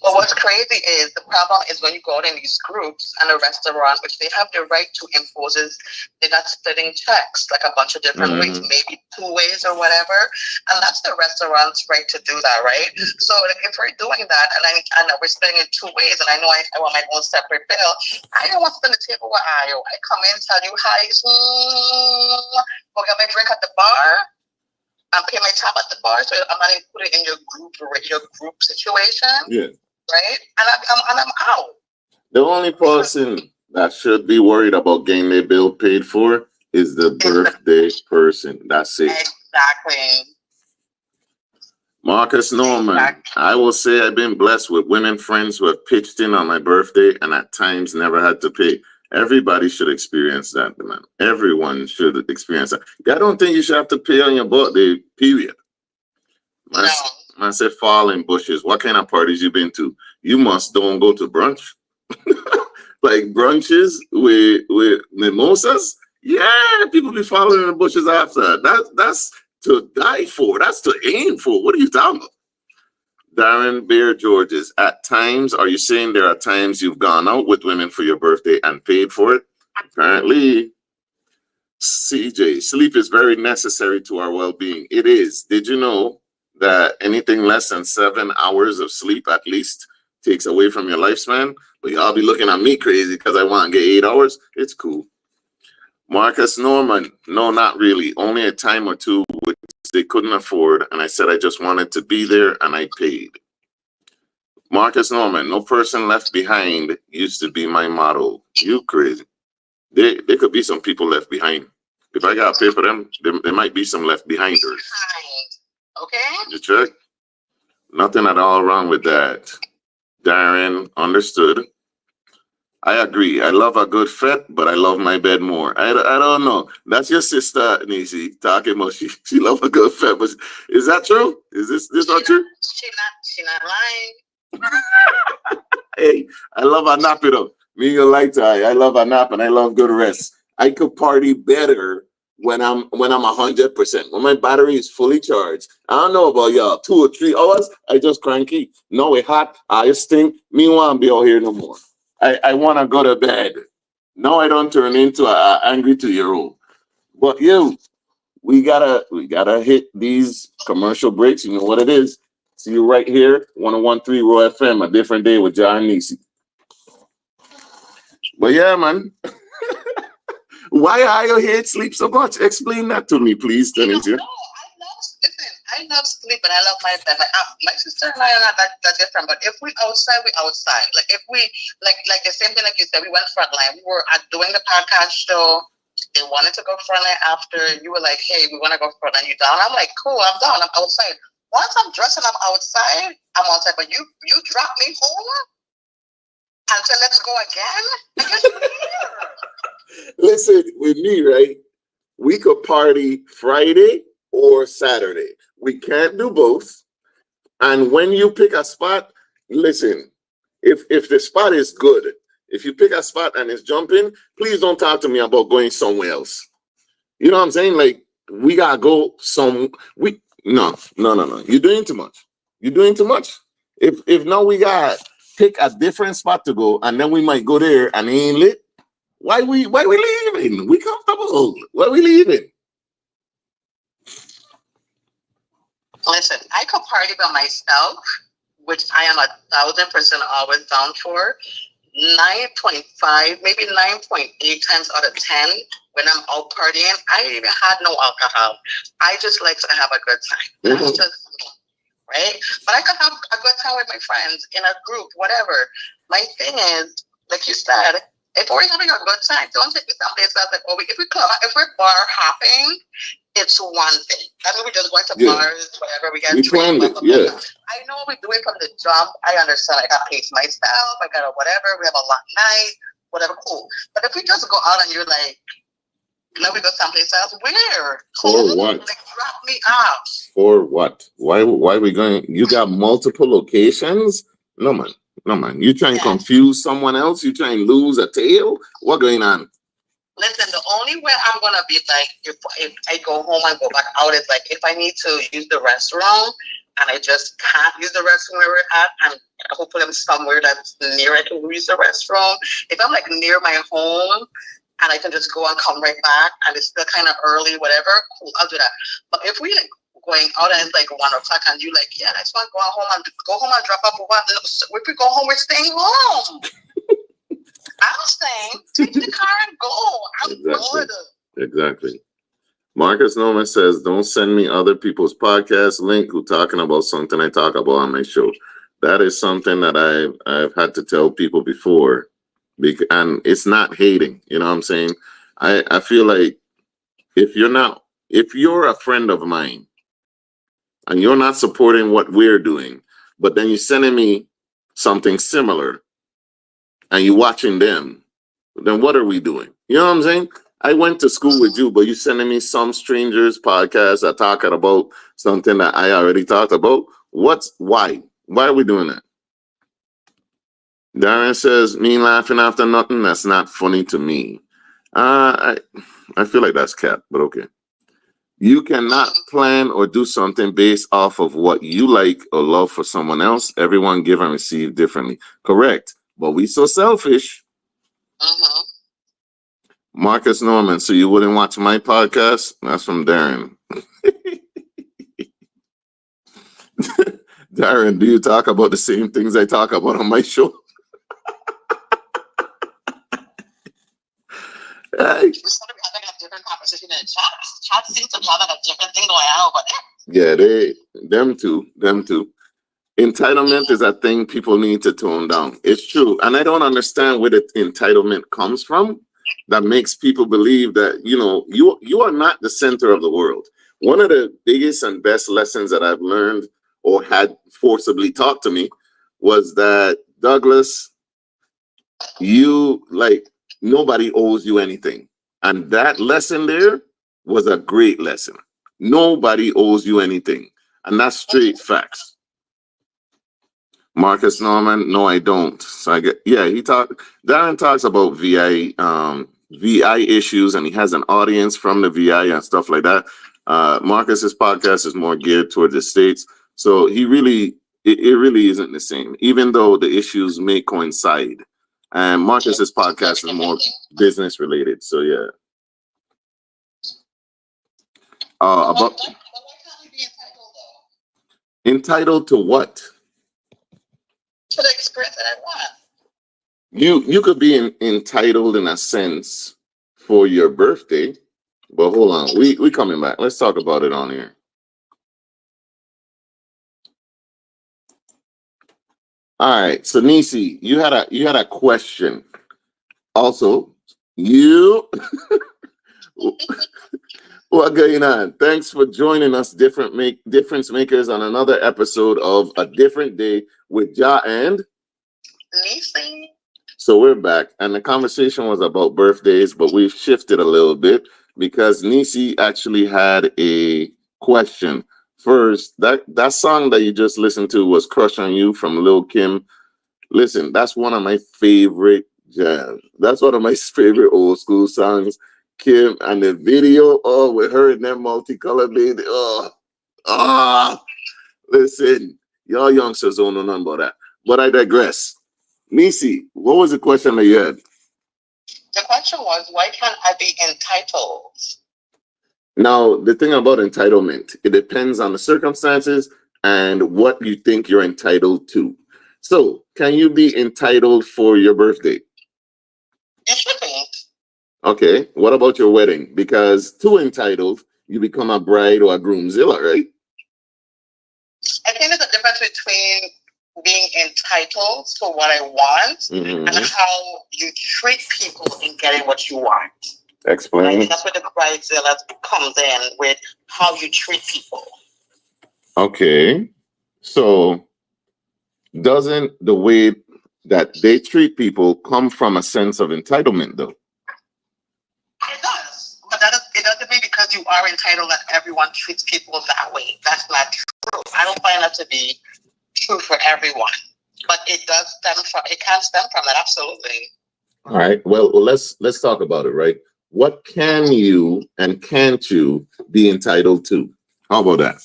But what's crazy is the problem is when you go out in these groups and a restaurant, which they have the right to impose, is they're not splitting checks like a bunch of different ways, maybe 2 ways or whatever. And that's the restaurant's right to do that, right? So if we're doing that and we're splitting it 2 ways, and I know I want my own separate bill, I don't want to spend the table with Ayo. I come in, tell you, hi, go get my drink at the bar. I'm paying my tab at the bar, so I'm not included in your group situation. Yeah. Right? And I'm out. The only person that should be worried about getting their bill paid for is the birthday person. That's it. Exactly. Marcus Norman, I will say I've been blessed with women friends who have pitched in on my birthday and at times never had to pay. Everybody should experience that, man. Everyone should experience that. I don't think you should have to pay on your birthday, period. I said fall in bushes. What kind of parties you been to? You must don't go to brunch. Like brunches with mimosas. Yeah, people be falling in the bushes after. That's to die for. That's to aim for. What are you talking about? Darren Bear Georges, at times, are you saying there are times you've gone out with women for your birthday and paid for it? Apparently. CJ, sleep is very necessary to our well-being. It is. Did you know that anything less than 7 hours of sleep at least takes away from your lifespan? But y'all be looking at me crazy because I want to get 8 hours. It's cool. Marcus Norman, no, not really. Only a time or two which they couldn't afford, and I said I just wanted to be there, and I paid. Marcus Norman, no person left behind used to be my motto. You crazy. There could be some people left behind. If I got to pay for them, there might be some left behinders. Okay? You check? Nothing at all wrong with that. Darren, understood. I agree. I love a good fet, but I love my bed more. I don't know. That's your sister, Neci, talking about she love a good fet. But is that true? Is this not true? She not lying. Hey, I love a nap it up. Me and your light eye. I love a nap and I love good rest. I could party better when I'm 100%. When my battery is fully charged. I don't know about y'all. 2 or 3 hours, I just cranky. No, it hot. I stink. Me want to be out here no more. I want to go to bed. No, I don't turn into a angry 2-year-old. But we gotta hit these commercial breaks. You know what it is. See you right here, 101.3 Raw FM, a different day with Jah and Neci. But yeah, man. Why are you here sleep so much? Explain that to me, please, Tanisha. No, I love sleep and I love my bed. Like my sister and I are not that different. But if we outside, we outside. Like if we like the same thing like you said, we went frontline. We were doing the podcast show. They wanted to go frontline after. You were like, hey, we want to go frontline. You down? I'm like, cool. I'm down. I'm outside. Once I'm dressing, I'm outside. I'm outside. But you drop me home and say, let's go again. I guess you're here. Listen, with me, right? We could party Friday or Saturday. We can't do both. And when you pick a spot, listen, if the spot is good, if you pick a spot and it's jumping, please don't talk to me about going somewhere else. You know what I'm saying? Like, we gotta go no. You're doing too much. You're doing too much. If now we got pick a different spot to go, and then we might go there and it ain't lit. Why we leaving? We comfortable. Why we leaving? Listen, I could party by myself, which I am 1,000% always down for. 9.5, maybe 9.8 times out of 10 when I'm out partying, I even had no alcohol. I just like to have a good time. That's just me, right? But I could have a good time with my friends in a group, whatever. My thing is, like you said, if we're having a good time, don't take me someplace else. Like, if we're bar hopping, it's one thing. That's when we just going to bars, whatever. We get planned it, yeah. I know we're doing from the jump. I understand. I got to pace myself. I got to whatever. We have a long night, whatever. Cool. But if we just go out and you're like, now we go someplace else, where? For what? Like, drop me off. For what? Why we going? You got multiple locations? No, man. You trying to confuse someone else? You trying to lose a tail? What going on? Listen, the only way I'm gonna be like if I go home and go back out is like if I need to use the restroom and I just can't use the restroom where we're at, and hopefully I'm somewhere that's near I can use the restroom. If I'm like near my home and I can just go and come right back and it's still kind of early, whatever, cool, I'll do that. But if we like going out and it's like 1 o'clock and you like, yeah, I just want to go home and drop up what? If we go home, we're staying home. I'm saying, take the car and go. I'm good. Exactly. Marcus Norman says, don't send me other people's podcast link who talking about something I talk about on my show. That is something that I've had to tell people before. And it's not hating. You know what I'm saying? I feel like if you're a friend of mine and you're not supporting what we're doing, but then you're sending me something similar, and you watching them, then what are we doing? You know what I'm saying? I went to school with you, but you sending me some strangers podcast that talking about something that I already talked about. Why? Why are we doing that? Darren says, me laughing after nothing, that's not funny to me. I feel like that's cap, but okay. You cannot plan or do something based off of what you like or love for someone else. Everyone give and receive differently. Correct. But we so selfish. Marcus Norman, so you wouldn't watch my podcast? That's from Darren. Darren, do you talk about the same things I talk about on my show? We're going to be having different conversation in the chat. Chat seems to be having a different thing going on over there. Yeah, them too. Entitlement is a thing people need to tone down. It's true. And I don't understand where the entitlement comes from that makes people believe that, you are not the center of the world. One of the biggest and best lessons that I've learned or had forcibly taught to me was that, Douglas, nobody owes you anything. And that lesson there was a great lesson. Nobody owes you anything. And that's straight facts. Marcus Norman, no, I don't. So Darren talks about VI issues, and he has an audience from the VI and stuff like that. Marcus's podcast is more geared toward the States. So it really isn't the same, even though the issues may coincide. And Marcus's podcast is more business related. So yeah. But why can't we be entitled though? Entitled to what? To the experience that I want. You could be entitled in a sense for your birthday, but hold on, we coming back. Let's talk about it on here. All right, so Neci, you had a question. Also, what going on? Thanks for joining us, difference makers, on another episode of A Different Day with Jah and Neci. So we're back, and the conversation was about birthdays, but we've shifted a little bit because Neci actually had a question. First, that song that you just listened to was "Crush on You" from Lil Kim. Listen, that's one of my favorite jams. That's one of my favorite old school songs. Kim, and the video, with her in that multicolored lady. Listen, y'all youngsters don't know nothing about that. But I digress. Neci, what was the question that you had? The question was, why can't I be entitled? Now, the thing about entitlement, it depends on the circumstances and what you think you're entitled to. So, can you be entitled for your birthday? You shouldn't. Okay, what about your wedding? Because too entitled, you become a bride or a groomzilla, right? I think there's a difference between being entitled to what I want and how you treat people in getting what you want. Explain. I think that's where the bridezilla comes in, with how you treat people. Okay, so doesn't the way that they treat people come from a sense of entitlement, though? It does, but it doesn't mean because you are entitled that everyone treats people that way. That's not true. I don't find that to be true for everyone, but it can stem from that, absolutely. All right. Well, let's talk about it, right? What can you and can't you be entitled to? How about that?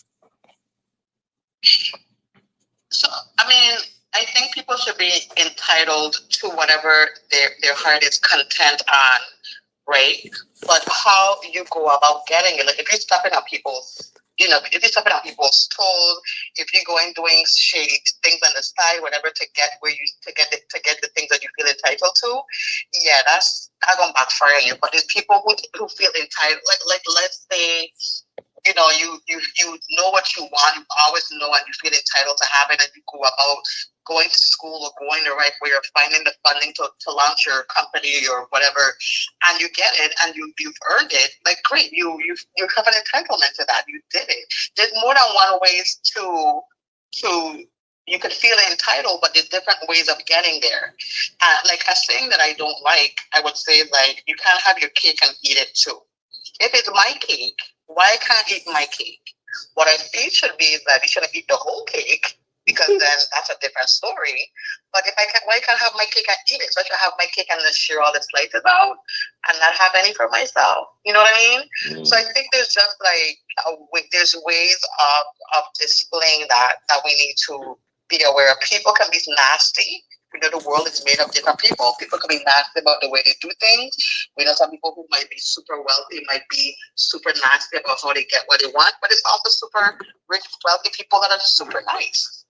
So, I think people should be entitled to whatever their heart is content on, right? But how you go about getting it, like if you're stepping on people's, if you're stepping on people's toes, if you're going doing shady things on the side, whatever, to get the things that you feel entitled to, yeah, that's gonna backfire on you. But there's people who feel entitled, like let's say, you know what you want, you always know, and you feel entitled to have it, and you go about going to school or going the right way or finding the funding to launch your company or whatever, and you get it and you've earned it, like great, you have an entitlement to that. You did it. There's more than one ways to you could feel entitled, but there's different ways of getting there. Like a saying that I don't like, I would say, like, you can't have your cake and eat it too. If it's my cake, why can't I eat my cake? What I think should be is that you shouldn't eat the whole cake, because then that's a different story. But why can't I have my cake and eat it? So I should have my cake and then share all the slices out and not have any for myself. You know what I mean? So I think there's just there's ways of displaying that we need to be aware of. People can be nasty. The world is made of different people. People can be nasty about the way they do things. We know some people who might be super wealthy might be super nasty about how they get what they want, but it's also super rich, wealthy people that are super nice.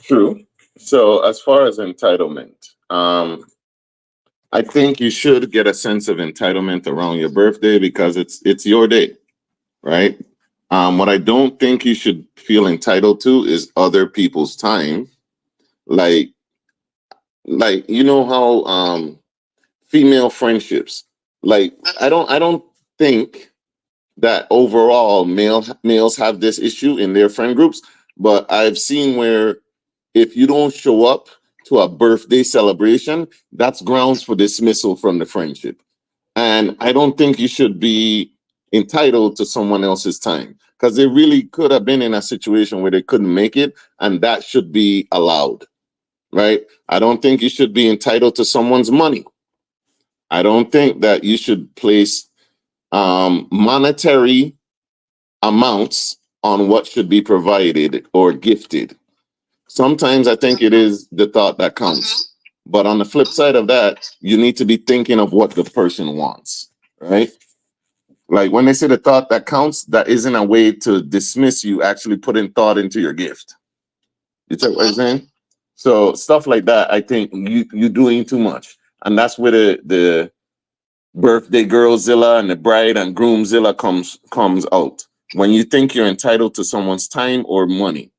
True. So as far as entitlement, I think you should get a sense of entitlement around your birthday because it's your day, right? What I don't think you should feel entitled to is other people's time. Like like you know how female friendships, like I don't think that overall males have this issue in their friend groups, but I've seen where if you don't show up to a birthday celebration, that's grounds for dismissal from the friendship. And I don't think you should be entitled to someone else's time because they really could have been in a situation where they couldn't make it, and that should be allowed, right? I don't think you should be entitled to someone's money. I don't think that you should place monetary amounts on what should be provided or gifted. Sometimes I think it is the thought that counts. But on the flip side of that, you need to be thinking of what the person wants, right? Like when they say the thought that counts, that isn't a way to dismiss you actually putting thought into your gift. You take what I'm saying? So stuff like that, I think you're doing too much. And that's where the birthday girlzilla and the bride and groomzilla comes out. When you think you're entitled to someone's time or money.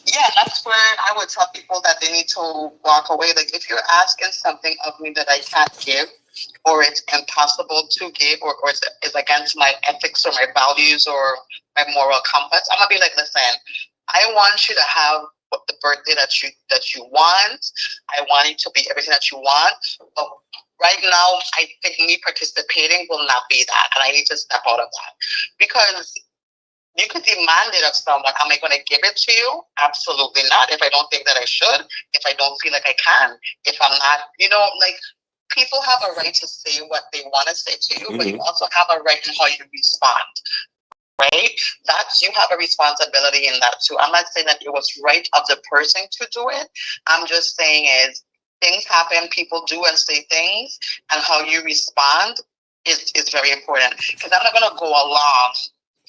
Yeah, that's where I would tell people that they need to walk away. Like, if you're asking something of me that I can't give, or it's impossible to give, or it's against my ethics or my values or my moral compass, I'm gonna be like, listen, I want you to have the birthday that you want. I want it to be everything that you want, but right now, I think me participating will not be that, and I need to step out of that because you could demand it of someone. Am I going to give it to you? Absolutely not. If I don't think that I should, if I don't feel like I can, if I'm not, like, people have a right to say what they want to say to you, but you also have a right in how you respond, right? That's, you have a responsibility in that too. I'm not saying that it was right of the person to do it. I'm just saying is things happen, people do and say things, and how you respond is very important. Because I'm not going to go along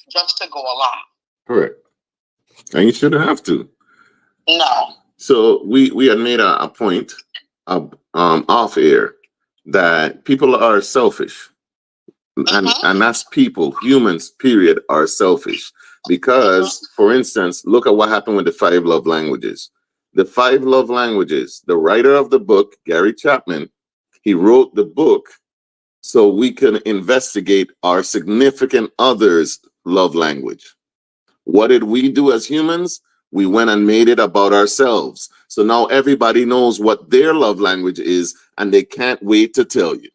just to go along. Correct. And you shouldn't have to. No. So we had made a point off air that people are selfish. And that's people, humans, period, are selfish. Because, for instance, look at what happened with the 5 love languages. The 5 love languages, the writer of the book, Gary Chapman, he wrote the book so we can investigate our significant other's love language. What did we do as humans? We went and made it about ourselves. So now everybody knows what their love language is, and they can't wait to tell you.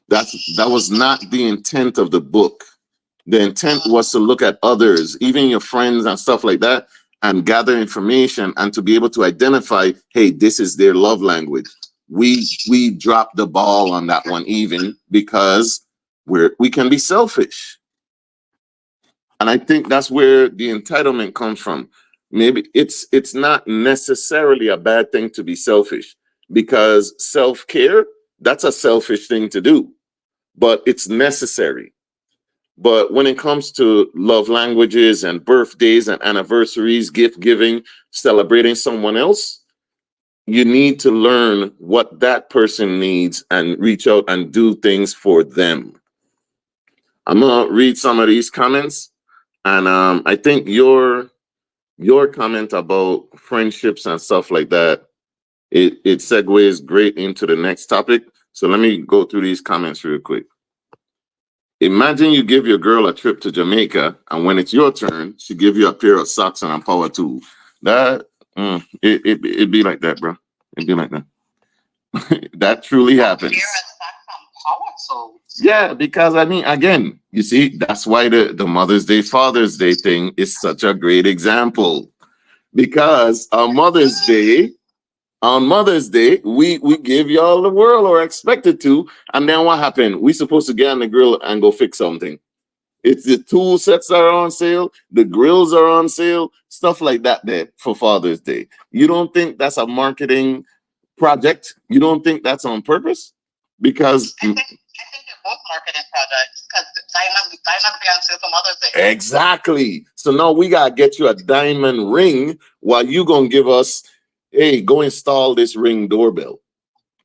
That was not the intent of the book. The intent was to look at others, even your friends and stuff like that, and gather information and to be able to identify, hey, this is their love language. We dropped the ball on that one, even because we can be selfish. And I think that's where the entitlement comes from. Maybe it's not necessarily a bad thing to be selfish, because self-care, that's a selfish thing to do, but it's necessary. But when it comes to love languages and birthdays and anniversaries, gift giving, celebrating someone else, you need to learn what that person needs and reach out and do things for them. I'm gonna read some of these comments. And I think your comment about friendships and stuff like that, it segues great into the next topic. So let me go through these comments real quick. Imagine you give your girl a trip to Jamaica, and when it's your turn, she give you a pair of socks and a power tool. That it'd be like that, bro. It'd be like that. That truly happens. Yeah, because I mean, again, you see, that's why the Mother's Day, Father's Day thing is such a great example. Because on Mother's Day, we give y'all the world, or expected to, and then what happened? We supposed to get on the grill and go fix something. It's the tool sets are on sale, the grills are on sale, stuff like that there for Father's Day. You don't think that's a marketing project? You don't think that's on purpose? Because I think they're both marketing projects, because diamond be on sale for Mother's Day. Exactly. So now we gotta get you a diamond ring while you gonna give us hey, go install this Ring doorbell.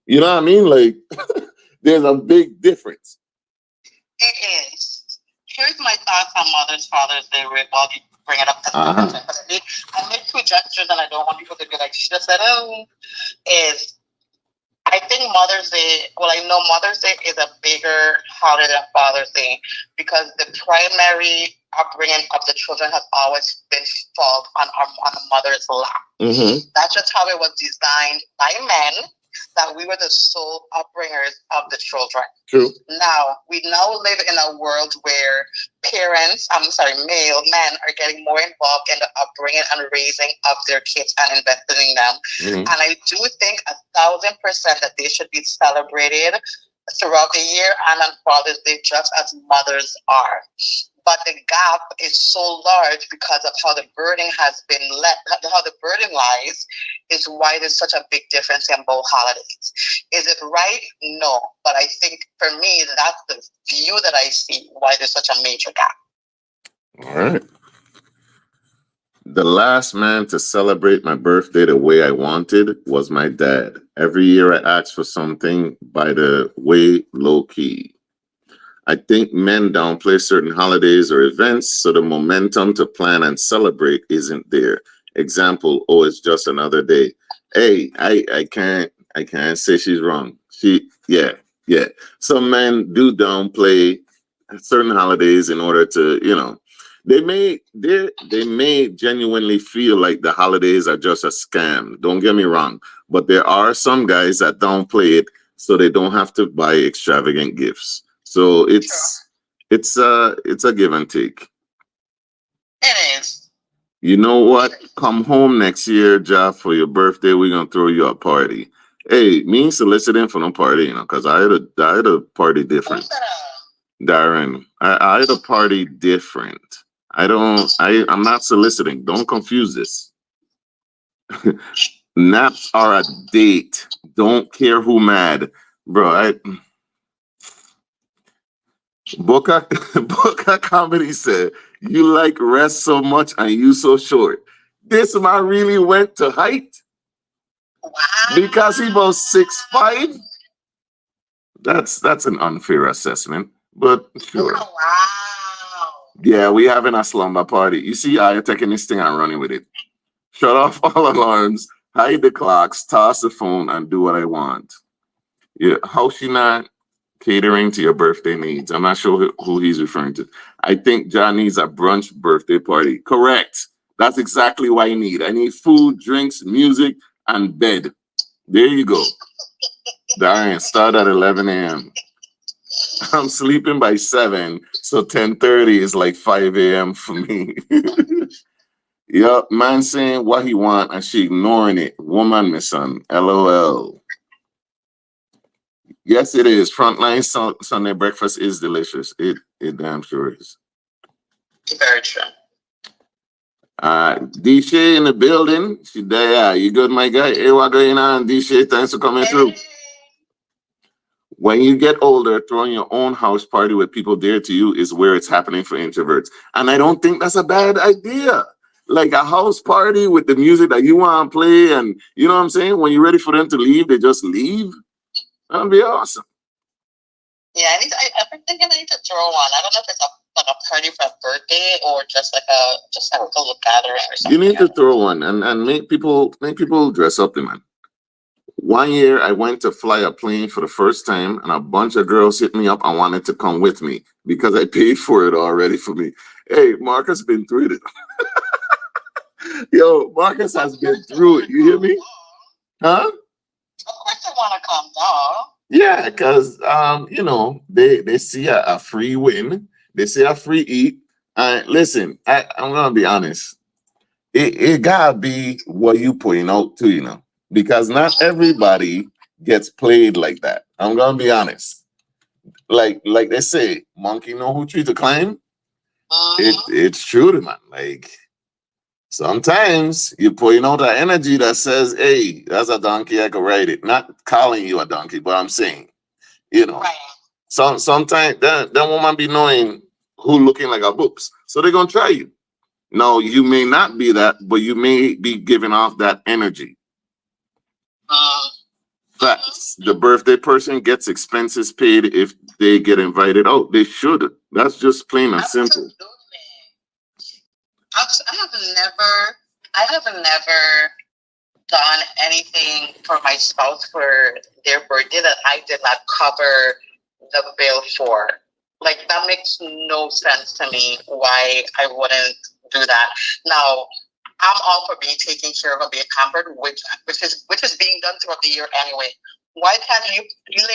You know what I mean? Like, there's a big difference. It is. Here's my thoughts on Father's Day, Rick, while you bring it up. Uh-huh. I made two gestures, and I don't want people to be like, she just said, oh, is I think Mother's Day, well, I know Mother's Day is a bigger holiday than Father's Day because the primary upbringing of the children has always been fall on the mother's lap. Mm-hmm. That's just how it was designed by men, that we were the sole upbringers of the children. True. Now, we now live in a world where male men are getting more involved in the upbringing and raising of their kids and investing in them. Mm-hmm. And I do think 1,000% that they should be celebrated throughout the year and on Father's Day just as mothers are. But the gap is so large because of how the burden has been how the burden lies is why there's such a big difference in both holidays. Is it right? No. But I think for me, that's the view that I see why there's such a major gap. All right. The last man to celebrate my birthday the way I wanted was my dad. Every year I asked for something, by the way, low key. I think men downplay certain holidays or events, so the momentum to plan and celebrate isn't there. Example, oh, it's just another day. Hey, I can't say she's wrong. Yeah. Some men do downplay certain holidays in order to, they may genuinely feel like the holidays are just a scam. Don't get me wrong, but there are some guys that downplay it so they don't have to buy extravagant gifts. So it's a give and take. It is. You know what? Come home next year, Jah, for your birthday. We're gonna throw you a party. Hey, me ain't soliciting for no party, because I had a party different. Darren, I had a party different. I'm not soliciting. Don't confuse this. Naps are a date. Don't care who mad. Bro, Boca Comedy said, you like rest so much and you so short. This man really went to height? Wow. Because he was 6'5"? That's an unfair assessment, but sure. Oh, wow. Yeah, we having a slumber party. You see, I taking this thing and running with it. Shut off all alarms, hide the clocks, toss the phone, and do what I want. Yeah, how she not catering to your birthday needs? I'm not sure who he's referring to. I think John needs a brunch birthday party. Correct. That's exactly what I need. I need food, drinks, music, and bed. There you go. Darren, start at 11 a.m. I'm sleeping by 7, so 10:30 is like 5 a.m. for me. Yup, man saying what he want and she ignoring it. Woman, my son. LOL. Yes, it is. Frontline Sunday breakfast is delicious. It damn sure is. Very true. D-Shay in the building. She there. You good, my guy? Hey, what going on, D-Shay? Thanks for coming through. When you get older, throwing your own house party with people dear to you is where it's happening for introverts. And I don't think that's a bad idea. Like a house party with the music that you want to play, and you know what I'm saying? When you're ready for them to leave, they just leave. That'd be awesome. Yeah, I'm thinking I need to throw one. I don't know if it's a party for a birthday or just like a little gathering or something. You need to throw one and make people dress up, man. One year I went to fly a plane for the first time, and a bunch of girls hit me up and wanted to come with me because I paid for it already for me. Hey, Marcus been through it. Yo, Marcus has been through it. You hear me? Huh? Of course I want to come, dog. Yeah, because they see a free win, they see a free eat. Listen, I'm gonna be honest. It gotta be what you putting out too, because not everybody gets played like that. I'm gonna be honest. Like they say, monkey know who tree to climb. It's true to man. Like sometimes you're putting out that energy that says, hey, that's a donkey, I can ride it. Not calling you a donkey, but I'm saying, Right. sometimes that woman be knowing who looking like a books. So they're gonna try you. No, you may not be that, but you may be giving off that energy. Mm. Facts. The birthday person gets expenses paid if they get invited out. They should. That's just plain and simple. Absolutely. I have never done anything for my spouse for their birthday that I did not cover the bill for. Like, that makes no sense to me why I wouldn't do that. Now, I'm all for being taken care of and being pampered, which is being done throughout the year anyway. Why can't you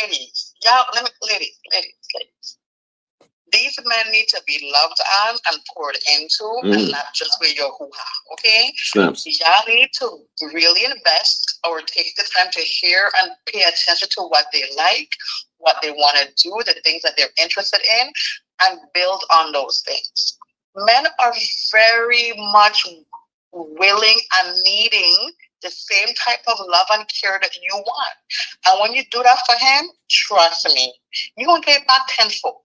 ladies, yeah, ladies, these men need to be loved on and poured into, and not just with your hoo-ha, okay? Snaps. Y'all need to really invest or take the time to hear and pay attention to what they like, what they want to do, the things that they're interested in, and build on those things. Men are very much willing and needing the same type of love and care that you want. And when you do that for him, trust me, you're going to get back tenfold.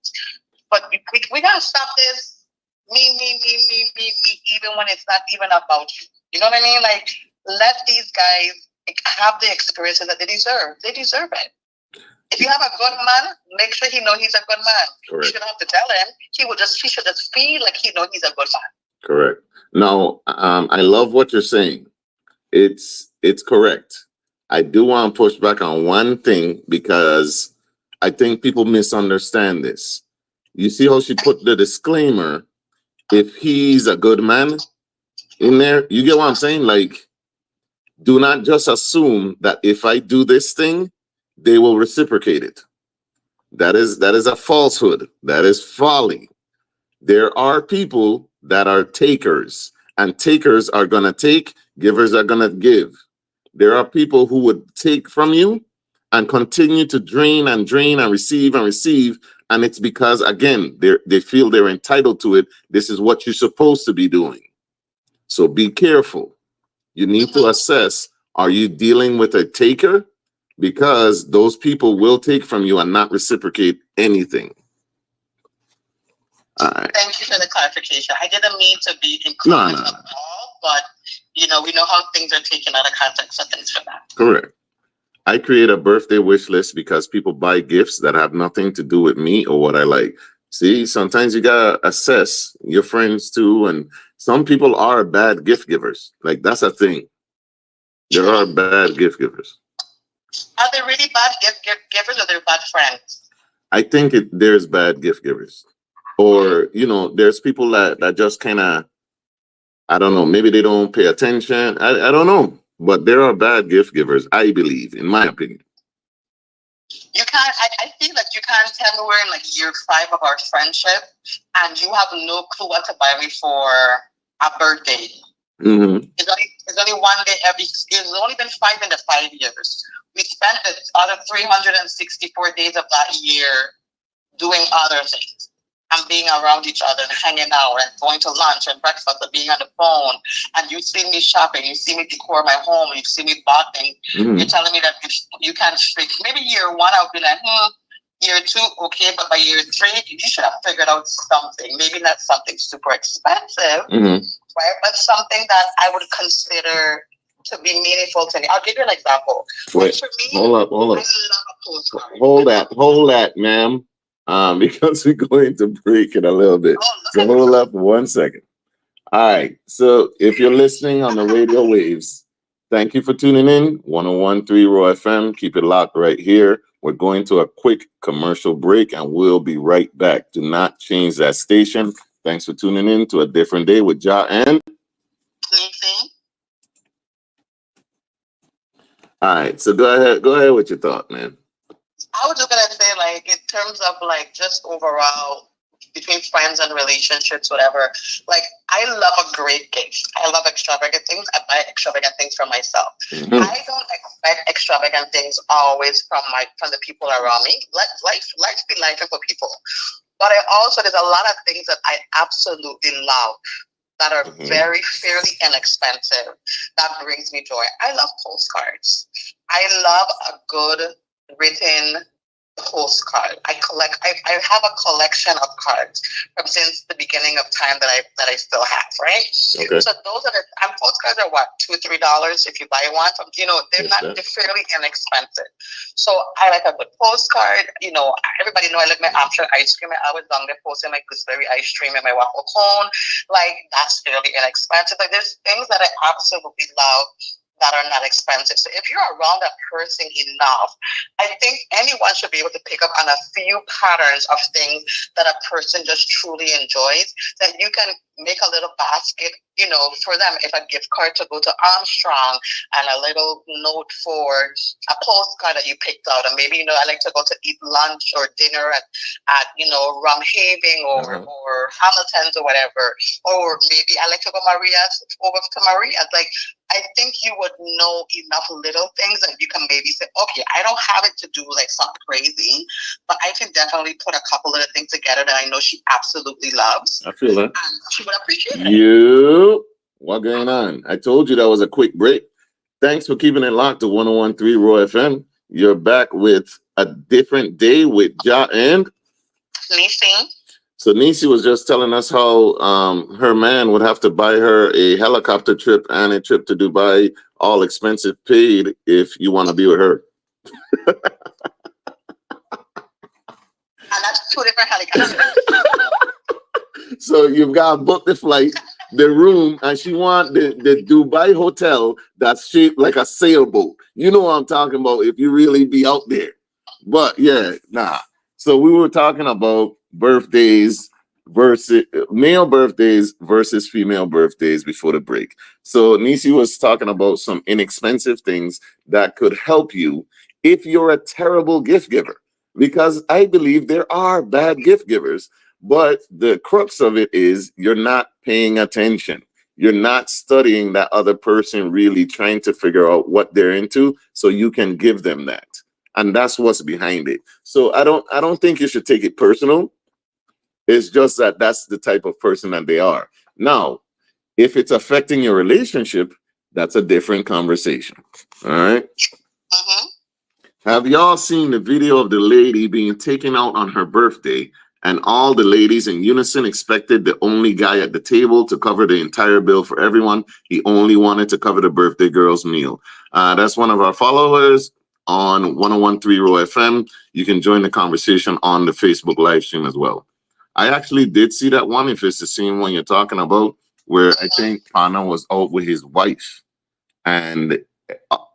But we gotta stop this me, even when it's not even about you. You know what I mean? Like, let these guys have the experiences that they deserve. They deserve it. If you have a good man, make sure he know he's a good man. Correct. You shouldn't have to tell him. He should just feel like he know he's a good man. Correct. Now, I love what you're saying. It's correct. I do want to push back on one thing because I think people misunderstand this. You see how she put the disclaimer, if he's a good man in there? You get what I'm saying? Like, do not just assume that if I do this thing, they will reciprocate it. That is a falsehood. That is folly. There are people that are takers, and takers are going to take, givers are going to give. There are people who would take from you and continue to drain and drain and receive and receive. And it's because, again, they feel they're entitled to it. This is what you're supposed to be doing. So be careful. You need to assess, are you dealing with a taker? Because those people will take from you and not reciprocate anything. All right. Thank you for the clarification. I didn't mean to be inclusive at all, but we know how things are taken out of context, so thanks for that. Correct. I create a birthday wish list because people buy gifts that have nothing to do with me or what I like. See, sometimes you gotta assess your friends too, and some people are bad gift givers. Like, that's a thing. There are bad gift givers. Are they really bad gift givers, or they're bad friends? I think there's bad gift givers, or there's people that just kind of, I don't know, maybe they don't pay attention. I don't know, but there are bad gift givers, I believe, in my opinion. You can't. I feel like you can't tell me we're in like year 5 of our friendship, and you have no clue what to buy me for a birthday. Mm-hmm. It's only one day it's only been 5 in the 5 years. We spent the other 364 days of that year doing other things and being around each other and hanging out and going to lunch and breakfast and being on the phone. And you see me shopping, you see me decor my home, you see me buying. Mm-hmm. You're telling me that you can't trick. Maybe year 1 I'll be like, year 2, okay, but by year 3 you should have figured out something. Maybe not something super expensive, mm-hmm. right? But something that I would consider to be meaningful to me. I'll give you an example. Wait, for me, hold up. I love a postcard. Hold that, ma'am. Because we're going to break it a little bit. So hold up 1 second. All right. So if you're listening on the radio waves, thank you for tuning in. 101.3 Raw FM. Keep it locked right here. We're going to a quick commercial break and we'll be right back. Do not change that station. Thanks for tuning in to A Different Day with Jah and Neci. All right. So go ahead with your thought, man. I was just gonna say, like, in terms of like just overall between friends and relationships, whatever, like, I love a great gift. I love extravagant things. I buy extravagant things for myself. Mm-hmm. I don't expect extravagant things always from the people around me. Life be life for people. But there's a lot of things that I absolutely love that are mm-hmm. very fairly inexpensive. That brings me joy. I love postcards. I love a good written postcard. I have a collection of cards from since the beginning of time that I still have, right? Okay. So those are postcards are what, $2-3 if you buy one from, they're Yes, not, sir. they're fairly inexpensive. So I like a good postcard, everybody know I like my Amsterdam ice cream. I was down there posting my gooseberry ice cream and my waffle cone. Like, that's fairly inexpensive. Like, there's things that I absolutely love that are not expensive. So if you're around that person enough, I think anyone should be able to pick up on a few patterns of things that a person just truly enjoys, that you can make a little basket, for them, if a gift card to go to Armstrong and a little note for a postcard that you picked out. And maybe, I like to go to eat lunch or dinner at Rum Haven or Hamilton's or whatever. Or maybe I like to go over to Maria's. Like, I think you would know enough little things that you can maybe say, okay, I don't have it to do like something crazy, but I can definitely put a couple of the things together that I know she absolutely loves. I feel that. And she would appreciate it. What going on? I told you that was a quick break. Thanks for keeping it locked to 101.3 Raw FM. You're back with a different day with Jah and Neci. So Neci was just telling us how her man would have to buy her a helicopter trip and a trip to Dubai, all expensive paid, if you want to be with her. And that's 2 different helicopters. So you've got to book the flight, the room, and she want the Dubai hotel that's shaped like a sailboat. You know what I'm talking about if you really be out there. But yeah, nah. So we were talking about birthdays versus male birthdays versus female birthdays before the break. So Neci was talking about some inexpensive things that could help you if you're a terrible gift giver. Because I believe there are bad gift givers, but the crux of it is you're not paying attention. You're not studying that other person, really trying to figure out what they're into so you can give them that. And that's what's behind it. So I don't think you should take it personal. It's just that that's the type of person that they are. Now, if it's affecting your relationship, that's a different conversation. All right. Mm-hmm. Have y'all seen the video of the lady being taken out on her birthday, and all the ladies in unison expected the only guy at the table to cover the entire bill for everyone? He only wanted to cover the birthday girl's meal. That's one of our followers on 101.3 Raw FM. You can join the conversation on the Facebook live stream as well. I actually did see that one, if it's the same one you're talking about, where I think Pana was out with his wife, and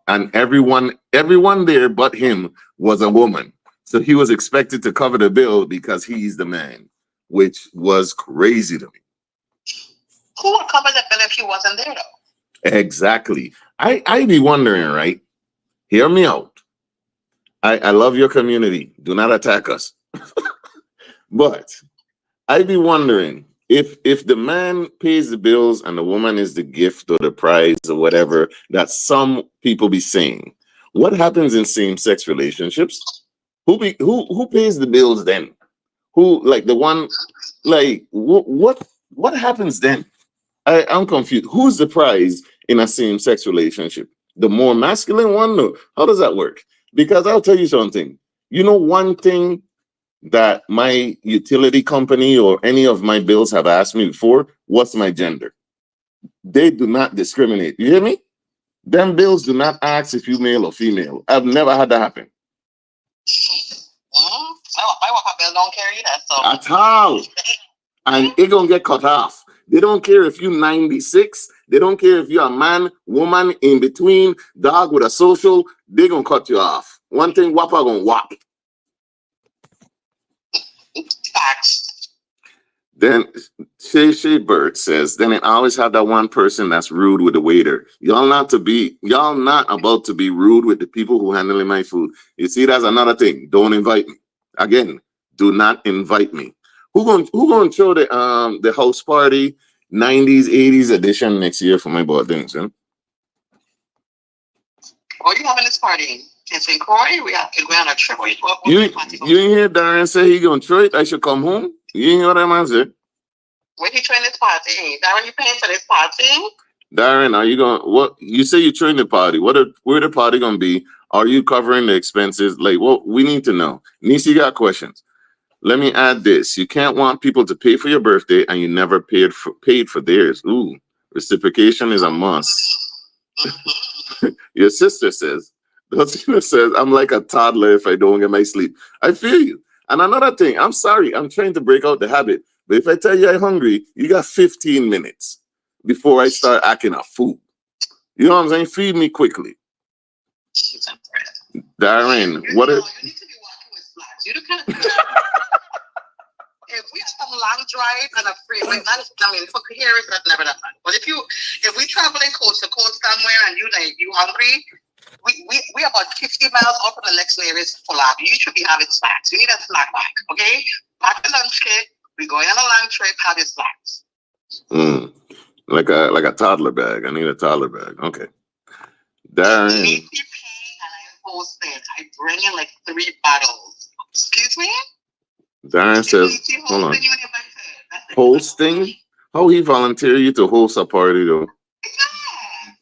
everyone there but him was a woman. So he was expected to cover the bill because he's the man, which was crazy to me. Who would cover the bill if he wasn't there, though? Exactly. I be wondering, right? Hear me out. I love your community. Do not attack us. But I be wondering if the man pays the bills and the woman is the gift or the prize or whatever that some people be saying. What happens in same-sex relationships? Who pays the bills then? Who, like the one, like what happens then? I'm confused. Who's the prize in a same-sex relationship? The more masculine one? No. How does that work? Because I'll tell you something. You know, one thing that my utility company or any of my bills have asked me before, what's my gender? They do not discriminate. You hear me? Them bills do not ask if you male or female. I've never had that happen. My work bill don't care either. So At all. And it gonna get cut off. They don't care if you're 96. They don't care if you're a man, woman, in between, dog with a social. They gonna cut you off. One thing, whopper gonna whop. Facts. Then Shay Bird says, then it always have that one person that's rude with the waiter. Y'all not about to be rude with the people who handling my food. You see, that's another thing. Don't invite me. Again, do not invite me. Who gonna throw the house party 90s, 80s edition next year for my birthday? Huh? What are you having this party? In St. Croix? We on a trip. You ain't hear Darren say he gonna throw it? I should come home. You ain't hear what that man said? Where you throwing this party? Darren, you paying for this party? Darren, are you going? What you say? You throwing the party? Where the party gonna be Are you covering the expenses? Like, well, we need to know. Nisi got questions. Let me add this. You can't want people to pay for your birthday and you never paid for theirs. Ooh, reciprocation is a must. Your sister says, Dosina says, I'm like a toddler if I don't get my sleep. I feel you. And another thing, I'm sorry, I'm trying to break out the habit. But if I tell you I'm hungry, you got 15 minutes before I start acting a fool. You know what I'm saying? Feed me quickly. Darren, what is... You need to be walking with flats. You kind of if we have some long drive and a freeway, for here is that never that bad. But if we traveling coast to coast somewhere and you hungry, we about 50 miles up and the next nearest pull up. You should be having snacks. You need a snack bag, okay? Pack the lunch kit. We're going on a long trip. Have your snacks. Like a toddler bag. I need a toddler bag. Okay. Darren. Me paying and I hosted. I bring in like 3 bottles. Excuse me? Darren says, hold on. Hosting? How he volunteer you to host a party though? Yeah.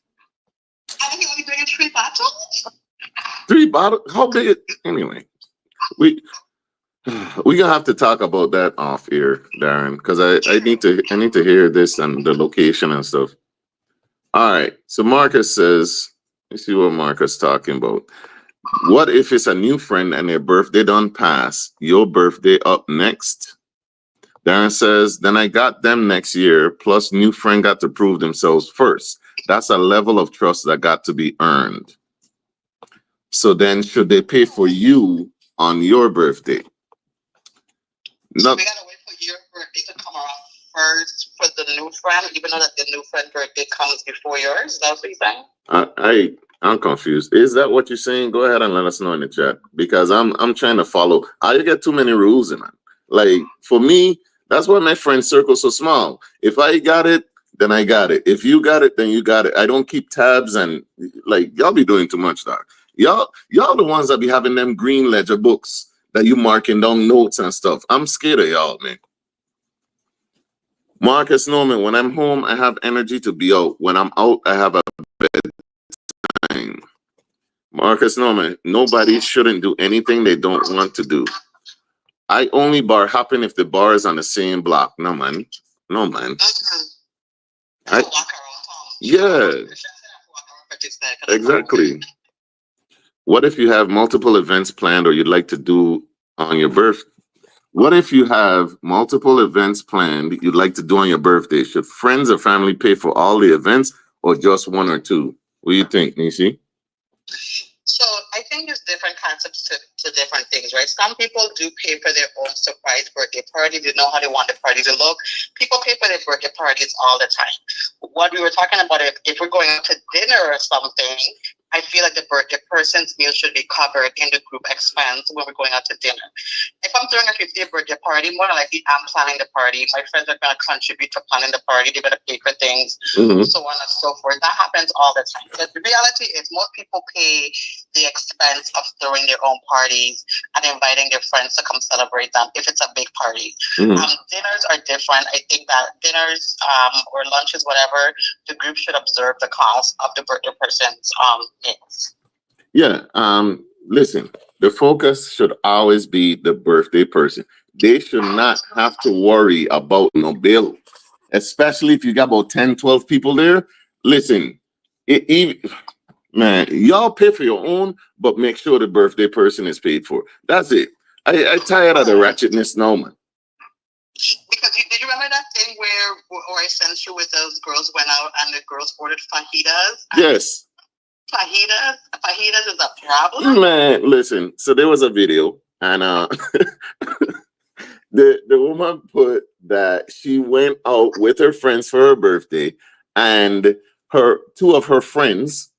And he only bringing 3 bottles? 3 bottles? How big? Anyway, we gonna have to talk about that off air, Darren, because I need to hear this and the location and stuff. All right. So Marcus says, let's see what Marcus talking about. What if it's a new friend and their birthday don't pass? Your birthday up next? Darren says, then I got them next year, plus new friend got to prove themselves first. That's a level of trust that got to be earned. So then should they pay for you on your birthday? So we gotta wait for your birthday to come around first for the new friend, even though that the new friend birthday comes before yours. Is that what you're saying? I'm confused. Is that what you're saying? Go ahead and let us know in the chat because I'm trying to follow. I get too many rules in it. Like for me, that's why my friend circle's so small. If I got it, then I got it. If you got it, then you got it. I don't keep tabs and like y'all be doing too much, dog. Y'all the ones that be having them green ledger books that you marking down notes and stuff. I'm scared of y'all, man. Marcus Norman, when I'm home, I have energy to be out. When I'm out, I have a bedtime. Marcus Norman, nobody shouldn't do anything they don't want to do. I only bar hopping if the bar is on the same block. No, man. No, man. Yeah. Exactly. What if you have multiple events planned or you'd like to do on your birthday? What if you have multiple events planned you'd like to do on your birthday? Should friends or family pay for all the events or just 1 or 2? What do you think, Nisi? So I think there's different concepts to different things, right? Some people do pay for their own surprise birthday party. They know how they want the party to look. People pay for their birthday parties all the time. What we were talking about, if we're going out to dinner or something, I feel like the birthday person's meal should be covered in the group expense when we're going out to dinner. If I'm throwing a 50th birthday party, more than likely I'm planning the party. My friends are going to contribute to planning the party. They're going to pay for things, so on and so forth. That happens all the time. But the reality is most people pay the expense of throwing their own parties and inviting their friends to come celebrate them if it's a big party. Dinners are different. I think that dinners or lunches, whatever, the group should observe the cost of the birthday person's meals. Yeah. Listen, the focus should always be the birthday person. They should not have to worry about no bill, especially if you got about 10, 12 people there. Listen, man, y'all pay for your own, but make sure the birthday person is paid for. That's it. I tired of the ratchetness now, man. Because did you remember that thing where I sent you with those girls went out and the girls ordered fajitas? Yes. Fajitas is a problem. Man, listen. So there was a video, and the woman put that she went out with her friends for her birthday, and two of her friends,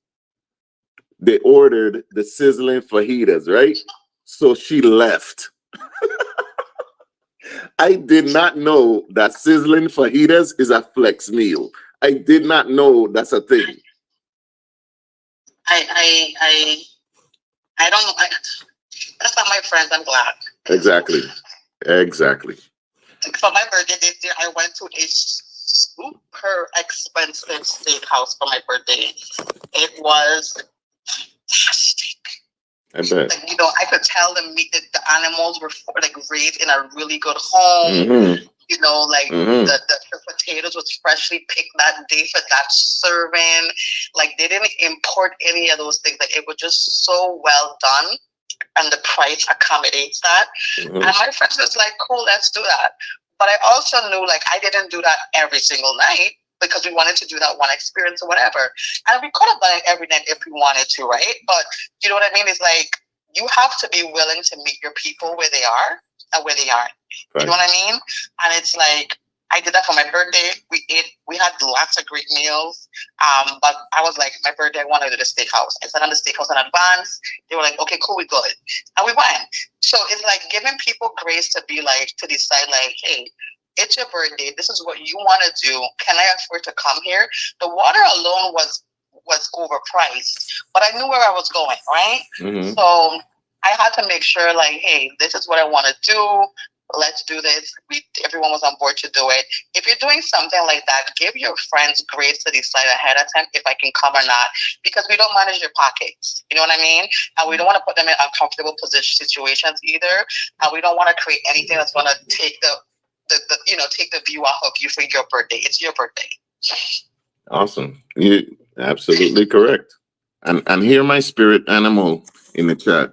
they ordered the sizzling fajitas, right? So she left. I did not know that sizzling fajitas is a flex meal. I did not know that's a thing. I don't know. That's not my friends. I'm glad. Exactly. For my birthday this year, I went to a super expensive steakhouse for my birthday. It was fantastic. I bet. Like, I could tell the animals were like raised in a really good home. Mm-hmm. Like Mm-hmm. the potatoes was freshly picked that day for that serving. Like they didn't import any of those things. Like it was just so well done, and the price accommodates that. Mm-hmm. And my friends was like, "Cool, let's do that." But I also knew like I didn't do that every single night because we wanted to do that one experience or whatever. And we could have done it every night if we wanted to, right? But you know what I mean? It's like you have to be willing to meet your people where they are and where they aren't. Right. You know what I mean? And it's like I did that for my birthday. We had lots of great meals. But I was like, my birthday, I wanted to do the steakhouse. I sent on the steakhouse in advance. They were like, okay, cool, we good. And we went. So it's like giving people grace to be like, to decide like, hey, it's your birthday. This is what you want to do. Can I afford to come here? The water alone was overpriced, but I knew where I was going, right? Mm-hmm. So I had to make sure like, hey, this is what I want to do. Let's do this. Everyone was on board to do it. If you're doing something like that, give your friends grace to decide ahead of time if I can come or not, because we don't manage their pockets. You know what I mean? And we don't want to put them in uncomfortable situations either. And we don't want to create anything that's going to take take the view off of you for your birthday. It's your birthday. Awesome. You're absolutely correct. And hear my spirit animal in the chat.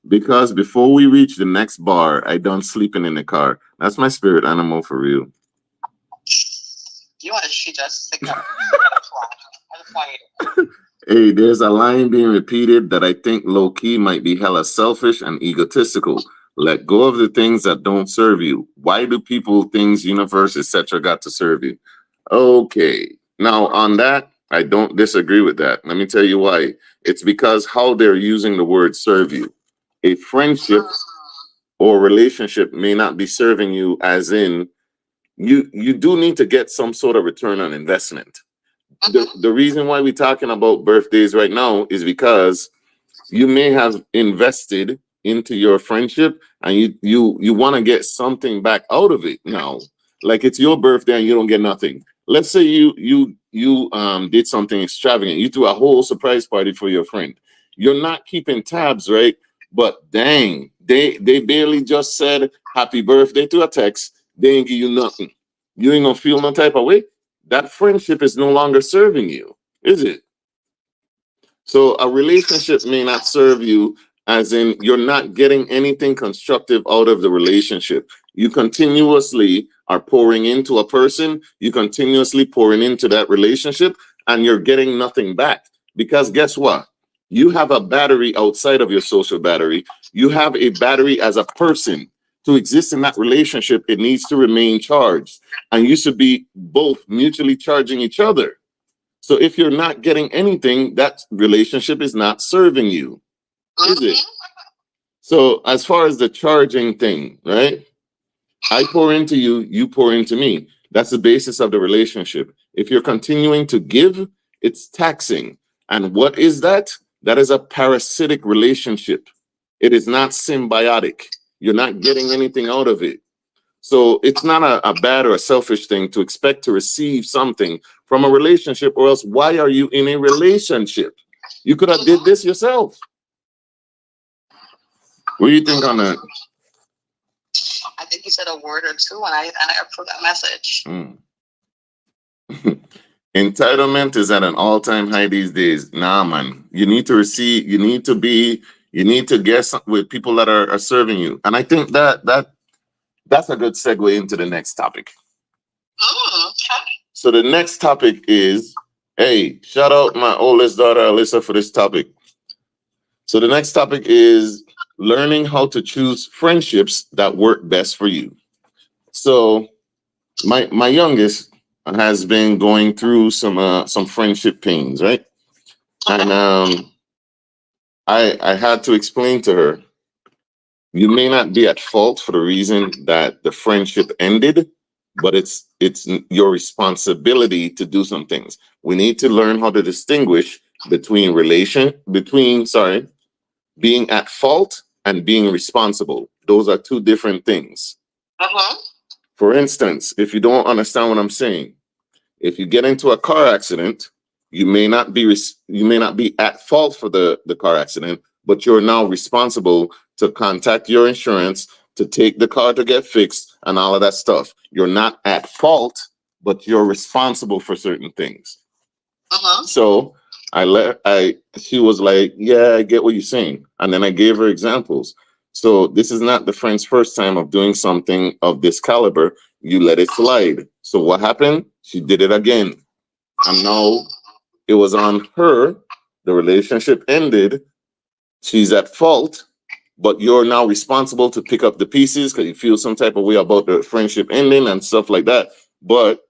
Because before we reach the next bar, I done sleeping in the car. That's my spirit animal for real. You want to she just sick up. Hey, there's a line being repeated that I think low key might be hella selfish and egotistical. Let go of the things that don't serve you. Why do people, things, universe, etc. got to serve you? Okay. Now on that, I don't disagree with that. Let me tell you why. It's because how they're using the word serve you. A friendship or relationship may not be serving you as in you do need to get some sort of return on investment. The reason why we're talking about birthdays right now is because you may have invested into your friendship and you want to get something back out of it now. Like it's your birthday and you don't get nothing. Let's say you did something extravagant. You threw a whole surprise party for your friend. You're not keeping tabs, right? But dang, they barely just said happy birthday to a text. They ain't give you nothing. You ain't gonna feel no type of way. That friendship is no longer serving you, is it? So a relationship may not serve you, as in you're not getting anything constructive out of the relationship. You continuously are pouring into a person, you continuously pouring into that relationship, and you're getting nothing back. Because guess what? You have a battery outside of your social battery. You have a battery as a person. To exist in that relationship, it needs to remain charged. And you should be both mutually charging each other. So if you're not getting anything, that relationship is not serving you, is it? So as far as the charging thing, right? I pour into you, you pour into me. That's the basis of the relationship. If you're continuing to give, it's taxing. And what is that? That is a parasitic relationship. It is not symbiotic. You're not getting anything out of it. So it's not a bad or a selfish thing to expect to receive something from a relationship, or else why are you in a relationship? You could have did this yourself. What do you think on that? I think you said a word or two, and I approve that message. Entitlement is at an all-time high these days. Nah, man. You need to receive. You need to get with people that are serving you. And I think that's a good segue into the next topic. Okay. So the next topic is, hey, shout out my oldest daughter, Alyssa, for this topic. So the next topic is learning how to choose friendships that work best for you. So my youngest has been going through some friendship pains, right? And I had to explain to her, you may not be at fault for the reason that the friendship ended, but it's your responsibility to do some things. We need to learn how to distinguish between being at fault and being responsible. Those are two different things. For instance, if you don't understand what I'm saying, if you get into a car accident, you may not be at fault for the car accident, but you're now responsible to contact your insurance to take the car to get fixed and all of that stuff. You're not at fault, but you're responsible for certain things. So she was like, yeah, I get what you're saying. And then I gave her examples. So this is not the friend's first time of doing something of this caliber. You let it slide. So what happened? She did it again. And now it was on her. The relationship ended. She's at fault, but you're now responsible to pick up the pieces because you feel some type of way about the friendship ending and stuff like that. But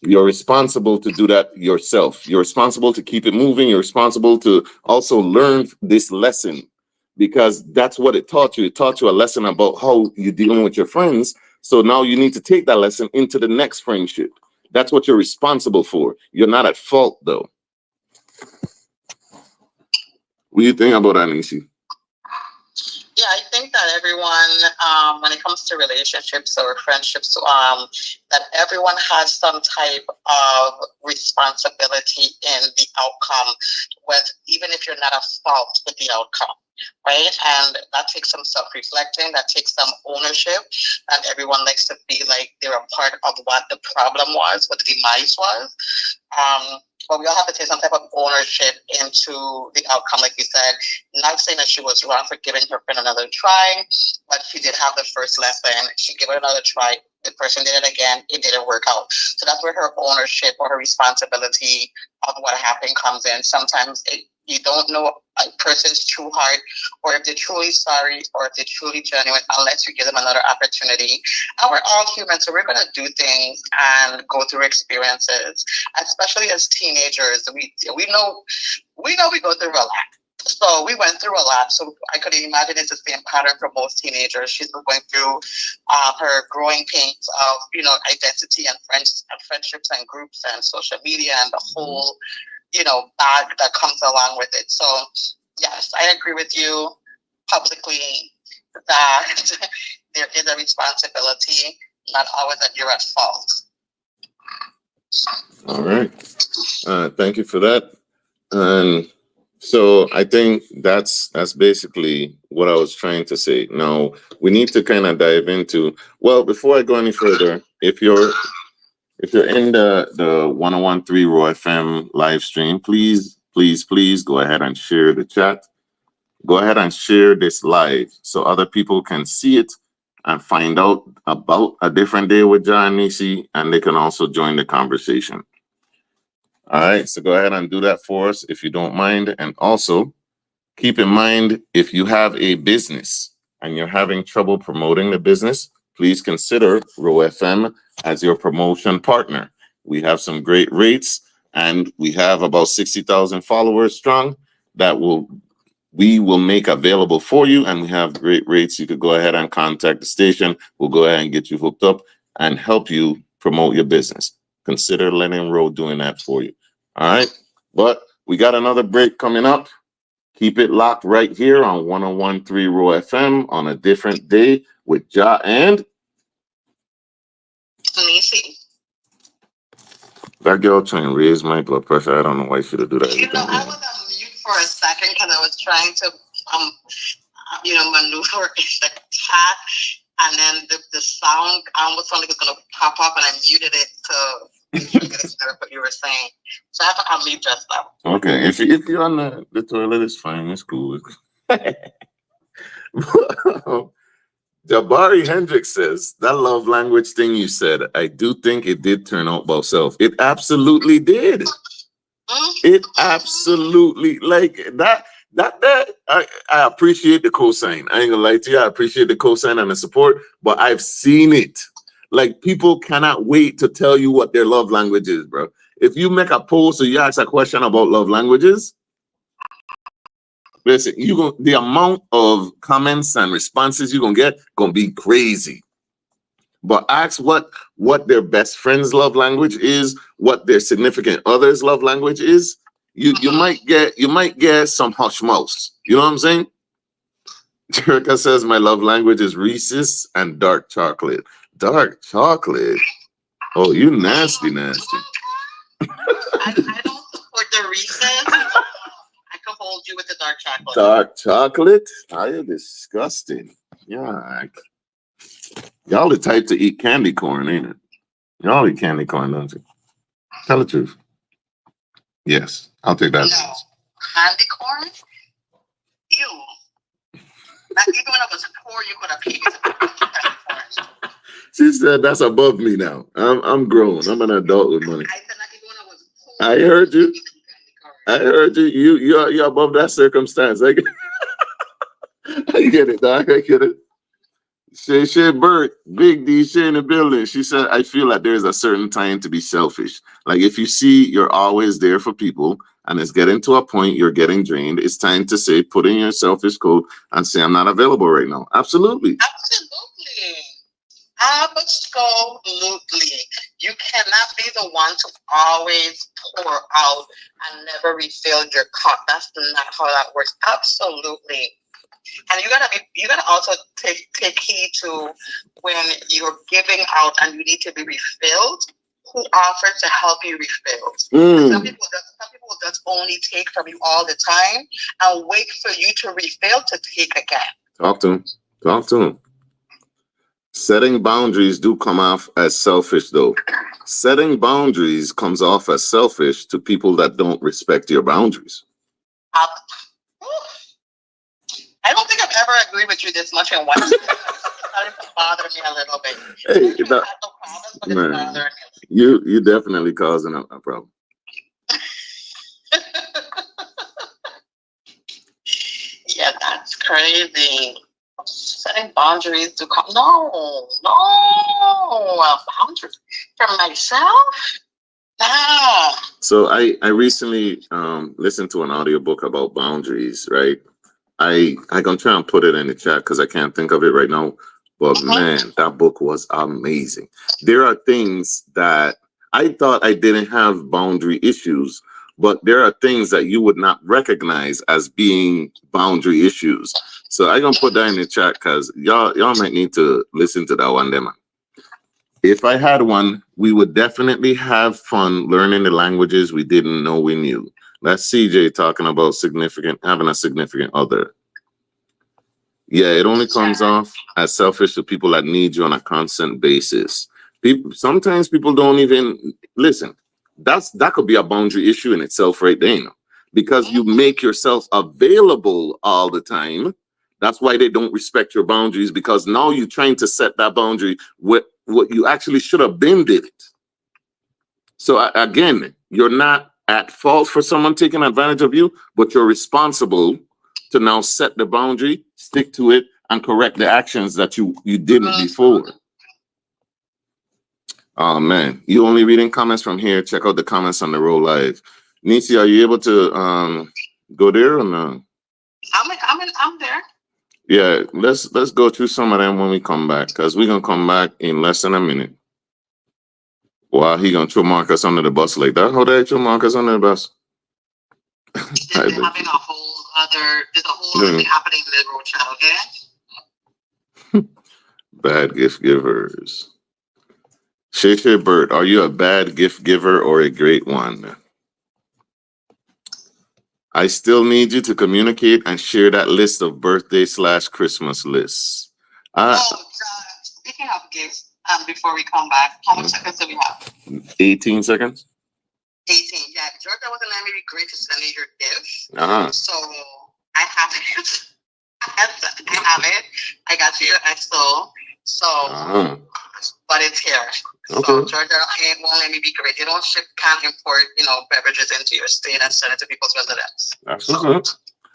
you're responsible to do that yourself. You're responsible to keep it moving. You're responsible to also learn this lesson because that's what it taught you. It taught you a lesson about how you're dealing with your friends. So now you need to take that lesson into the next friendship. That's what you're responsible for. You're not at fault, though. What do you think about that, Neci? Yeah, I think that everyone, when it comes to relationships or friendships, that everyone has some type of responsibility in the outcome, even if you're not at fault with the outcome, right? And that takes some self-reflecting, that takes some ownership, and everyone likes to be like they're a part of what the problem was, what the demise was. But we all have to take some type of ownership into the outcome, like you said. Not saying that she was wrong for giving her friend another try, but she did have the first lesson. She gave it another try. The person did it again. It didn't work out. So that's where her ownership or her responsibility of what happened comes in. Sometimes you don't know a person's true heart, or if they're truly sorry, or if they're truly genuine, unless you give them another opportunity. And we're all human, so we're going to do things and go through experiences, especially as teenagers. We know we go through a lot. So we went through a lot. So I could imagine it's the same pattern for most teenagers. She's been going through her growing pains of, identity and friendships and groups and social media and the whole, bag that comes along with it. So yes, I agree with you publicly that there is a responsibility, not always that you're at fault. All right. Thank you for that. And so I think that's basically what I was trying to say. Now we need to kind of dive into, well, before I go any further, if you're in the 1013 Raw FM live stream, please go ahead and share the chat. Go ahead and share this live so other people can see it and find out about a different day with Jah and Neci, and they can also join the conversation. All right, so go ahead and do that for us if you don't mind. And also keep in mind, if you have a business and you're having trouble promoting the business, please consider Raw FM as your promotion partner. We have some great rates, and we have about 60,000 followers strong that we will make available for you, and we have great rates. You could go ahead and contact the station. We'll go ahead and get you hooked up and help you promote your business. Consider letting Row doing that for you. All right, but we got another break coming up. Keep it locked right here on 1013 Raw FM on a different day with Jah and Neci. That girl trying to raise my blood pressure. I don't know why she should do that. I was on mute for a second because I was trying to, maneuver in the chat, and then the sound almost sounded like it was going to pop up, and I muted it to make sure that it's not what you were saying. So I have to unmute just now. Okay, if you're on the toilet, it's fine. It's cool. Jabari Hendricks says, that love language thing you said, I do think it did turn out by self. It absolutely did. It absolutely, like that I appreciate the cosign. I ain't gonna lie to you. I appreciate the cosign and the support, but I've seen it. Like, people cannot wait to tell you what their love language is, bro. If you make a post or you ask a question about love languages, listen, the amount of comments and responses you're gonna be crazy. But ask what their best friend's love language is, what their significant other's love language is. You might get some hush mouse. You know what I'm saying? Jerica says my love language is Reese's and dark chocolate. Dark chocolate. Oh, you nasty. I don't support the Reese's. I come hold you with the dark chocolate. Dark chocolate? Are you disgusting? Yeah. Y'all the type to eat candy corn, ain't it? Y'all eat candy corn, don't you? Tell the truth. Yes, I'll take that. No. Candy corn? Ew. Not even when I was poor, you could have paid me to eat candy corn. She said that's above me now. I'm grown. I'm an adult with money. I said not even when I was poor. I heard you. You could eat candy corn. I heard you. You're above that circumstance. I get it, dog. I get it. Shay Burt, Big D Shay in the building. She said, I feel like there's a certain time to be selfish. Like if you see you're always there for people and it's getting to a point you're getting drained, it's time to say, put in your selfish code and say, I'm not available right now. Absolutely. Absolutely. You cannot be the one to always pour out and never refill your cup. That's not how that works. Absolutely. And you gotta also take heed to when you're giving out and you need to be refilled, who offers to help you refill. Some people just only take from you all the time and wait for you to refill to take again. Talk to him. Setting boundaries do come off as selfish though. Setting boundaries comes off as selfish to people that don't respect your boundaries. I don't think I've ever agreed with you this much in one sentence. It's starting to bother me a little bit. Hey, No problems, but man, it's bothering me. You definitely causing a problem. Yeah, that's crazy. Setting boundaries to come. No, boundaries for myself. No. So I recently listened to an audiobook about boundaries, right? I gonna try and put it in the chat because I can't think of it right now. But man, that book was amazing. There are things that I thought I didn't have boundary issues, but there are things that you would not recognize as being boundary issues. So I gonna put that in the chat because y'all might need to listen to that one, man. If I had one, we would definitely have fun learning the languages we didn't know we knew. That's CJ talking about having a significant other. Yeah, it only comes off as selfish to people that need you on a constant basis. Sometimes people don't even listen. That could be a boundary issue in itself right there, because you make yourself available all the time. That's why they don't respect your boundaries, because now you're trying to set that boundary with what you actually should have been did it. So again, you're not at fault for someone taking advantage of you, but you're responsible to now set the boundary, stick to it, and correct the actions that you didn't before. Oh man, you only reading comments from here. Check out the comments on the Roll Live. Neci, are you able to go there or no? I'm there. Yeah, let's go through some of them when we come back, because we're gonna come back in less than a minute. Wow, he gonna throw Marcus under the bus like that? How did I throw Marcus under the bus? There's a whole other thing happening in the road chat, okay? Bad gift givers. Shay Burt, are you a bad gift giver or a great one? I still need you to communicate and share that list of birthday/Christmas lists. Speaking of gifts, before we come back, how much seconds do we have? 18 seconds. 18, yeah. Georgia wasn't letting me be great to send me your gifts. So I have it. I have it. I got you your XO. So, but it's here. Okay. So Georgia won't let me be great. You don't can't import, beverages into your state and send it to people's residence. That's what's up.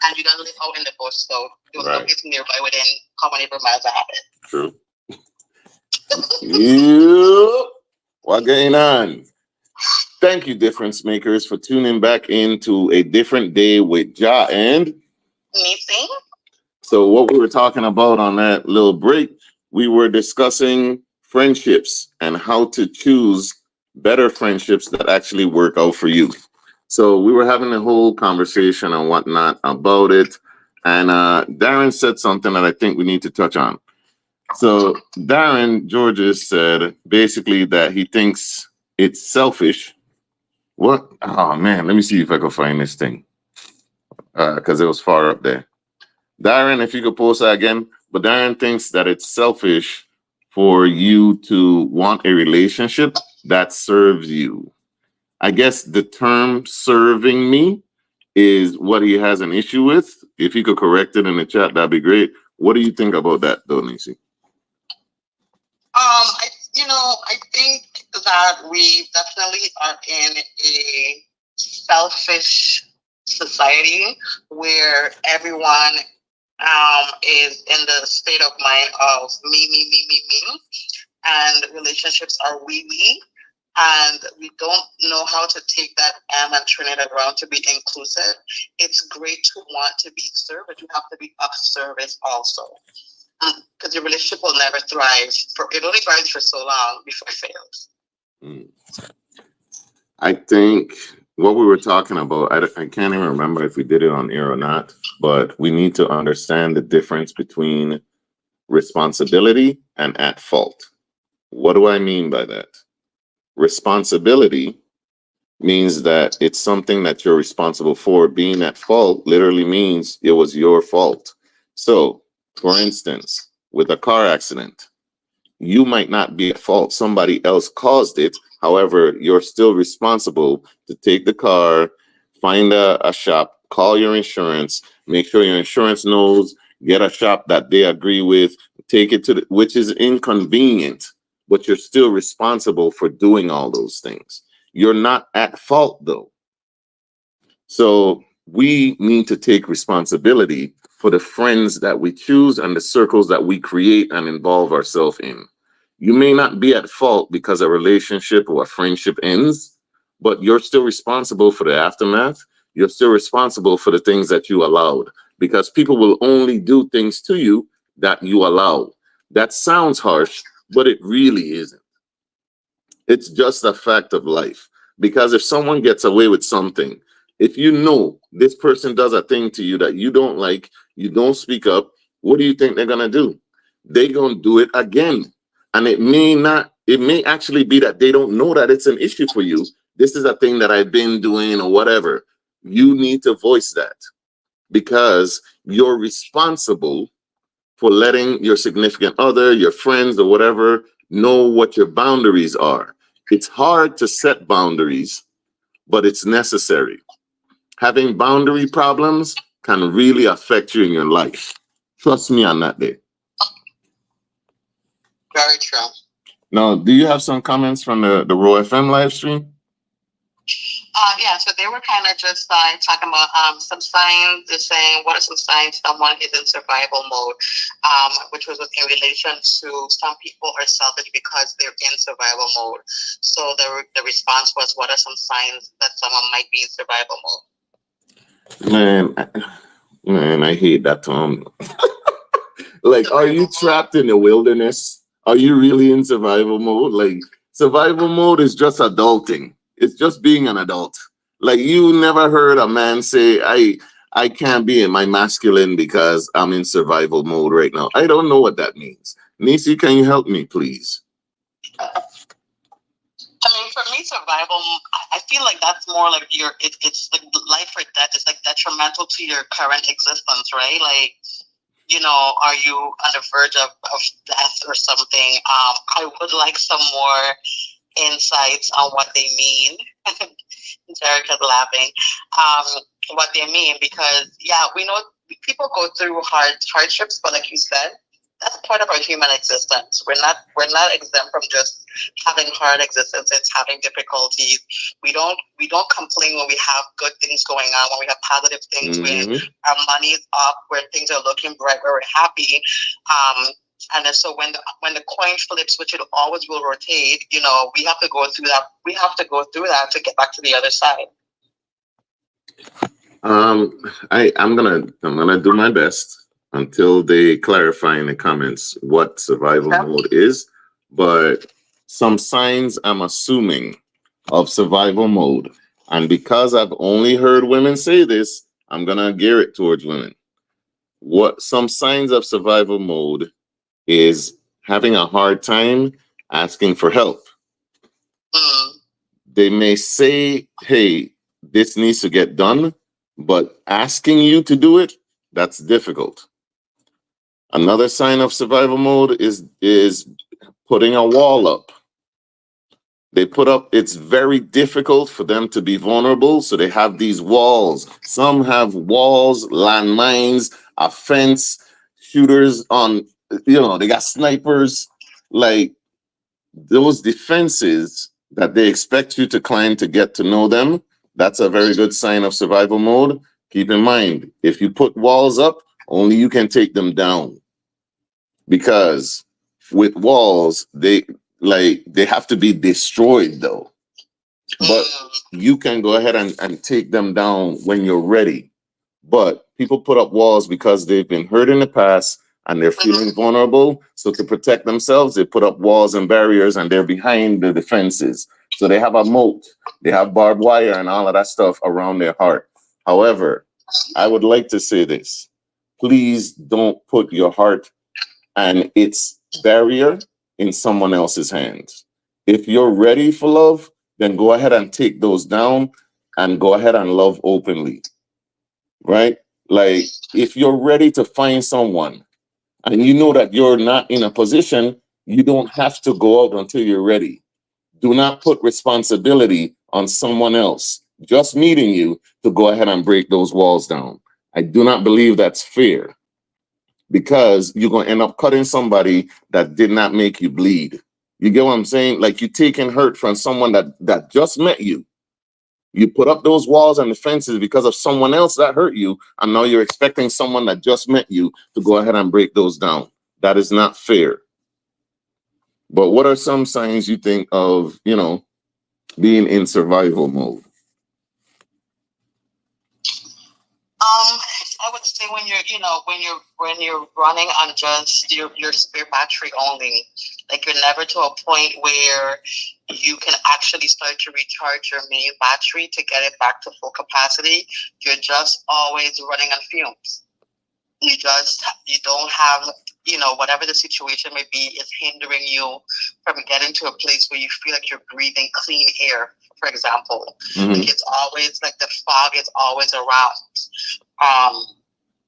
And you don't live out in the bush, so you'll locate nearby within how many miles I have it. True. You, what going on? Thank you, difference makers, for tuning back into a different day with Jah and Neci. So what we were talking about on that little break, we were discussing friendships and how to choose better friendships that actually work out for you. So we were having a whole conversation and whatnot about it. And Darren said something that I think we need to touch on. So Darren Georges said basically that he thinks it's selfish. What? Oh man, let me see if I can find this thing. because it was far up there. Darren, if you could post that again. But Darren thinks that it's selfish for you to want a relationship that serves you. I guess the term serving me is what he has an issue with. If you could correct it in the chat, that'd be great. What do you think about that, though, Neci? I think that we definitely are in a selfish society where everyone is in the state of mind of me, me, me, me, me, and relationships are we, and we don't know how to take that and turn it around to be inclusive. It's great to want to be served, but you have to be of service also. Because your relationship will never thrive. It only thrives for so long before it fails. I think what we were talking about, I can't even remember if we did it on air or not, but we need to understand the difference between responsibility and at fault. What do I mean by that? Responsibility means that it's something that you're responsible for. Being at fault literally means it was your fault. So, for instance, with a car accident, you might not be at fault. Somebody else caused it. However, you're still responsible to take the car, find a shop, call your insurance, make sure your insurance knows, get a shop that they agree with, take it to which is inconvenient, but you're still responsible for doing all those things. You're not at fault, though. So we need to take responsibility for the friends that we choose and the circles that we create and involve ourselves in. You may not be at fault because a relationship or a friendship ends, but you're still responsible for the aftermath. You're still responsible for the things that you allowed, because people will only do things to you that you allow. That sounds harsh, but it really isn't. It's just a fact of life. Because if someone gets away with something, if you know this person does a thing to you that you don't like, you don't speak up, what do you think they're going to do? They're going to do it again. And it may actually be that they don't know that it's an issue for you. This is a thing that I've been doing or whatever. You need to voice that, because you're responsible for letting your significant other, your friends, or whatever know what your boundaries are. It's hard to set boundaries, but it's necessary. Having boundary problems can really affect you in your life. Trust me on that day. Very true. Now, do you have some comments from the Raw FM live stream? Yeah, so they were kind of just talking about some signs. They're saying, what are some signs someone is in survival mode? Which was in relation to some people are selfish because they're in survival mode. So the response was, what are some signs that someone might be in survival mode? Man, I hate that term. Like, are you trapped in the wilderness? Are you really in survival mode? Like, survival mode is just adulting. It's just being an adult. Like, you never heard a man say, I can't be in my masculine because I'm in survival mode right now. I don't know what that means. Neci, can you help me, please? I mean, for me, survival, I feel like that's more like it's like life or death. It's like detrimental to your current existence, right? Like, are you on the verge of death or something? I would like some more insights on what they mean. Jerica's laughing. What they mean, because we know people go through hardships, but like you said, that's part of our human existence. We're not exempt from just having hard existences, having difficulties. We don't complain when we have good things going on, when we have positive things, when our money is up, when things are looking bright, where we're happy. And then so when the coin flips, which it always will rotate, we have to go through that. We have to go through that to get back to the other side. I'm gonna do my best until they clarify in the comments what survival mode is. But some signs I'm assuming of survival mode, and because I've only heard women say this, I'm gonna gear it towards women. What some signs of survival mode is having a hard time asking for help. They may say, hey, this needs to get done, But asking you to do it, that's difficult. Another sign of survival mode is putting a wall up. They put up, it's very difficult for them to be vulnerable, so they have these walls. Some have walls, landmines, a fence, shooters on, they got snipers. Like, those defenses that they expect you to climb to get to know them, that's a very good sign of survival mode. Keep in mind, if you put walls up, only you can take them down. Because with walls, they have to be destroyed though. But you can go ahead and take them down when you're ready. But people put up walls because they've been hurt in the past and they're feeling vulnerable. So to protect themselves, they put up walls and barriers and they're behind the defenses. So they have a moat, they have barbed wire and all of that stuff around their heart. However, I would like to say this. Please don't put your heart and its barrier in someone else's hands. If you're ready for love, then go ahead and take those down and go ahead and love openly. Right? Like, if you're ready to find someone and you know that you're not in a position, you don't have to go out until you're ready. Do not put responsibility on someone else just meeting you to go ahead and break those walls down. I do not believe that's fair, because you're going to end up cutting somebody that did not make you bleed. You get what I'm saying? Like, you're taking hurt from someone that just met you. You put up those walls and the fences because of someone else that hurt you, and now you're expecting someone that just met you to go ahead and break those down. That is not fair. But what are some signs you think of, being in survival mode? I would say when you're running on just your spare battery only, like you're never to a point where you can actually start to recharge your main battery to get it back to full capacity. You're just always running on fumes. You don't have, whatever the situation may be, is hindering you from getting to a place where you feel like you're breathing clean air, for example. Like, it's always like the fog is always around.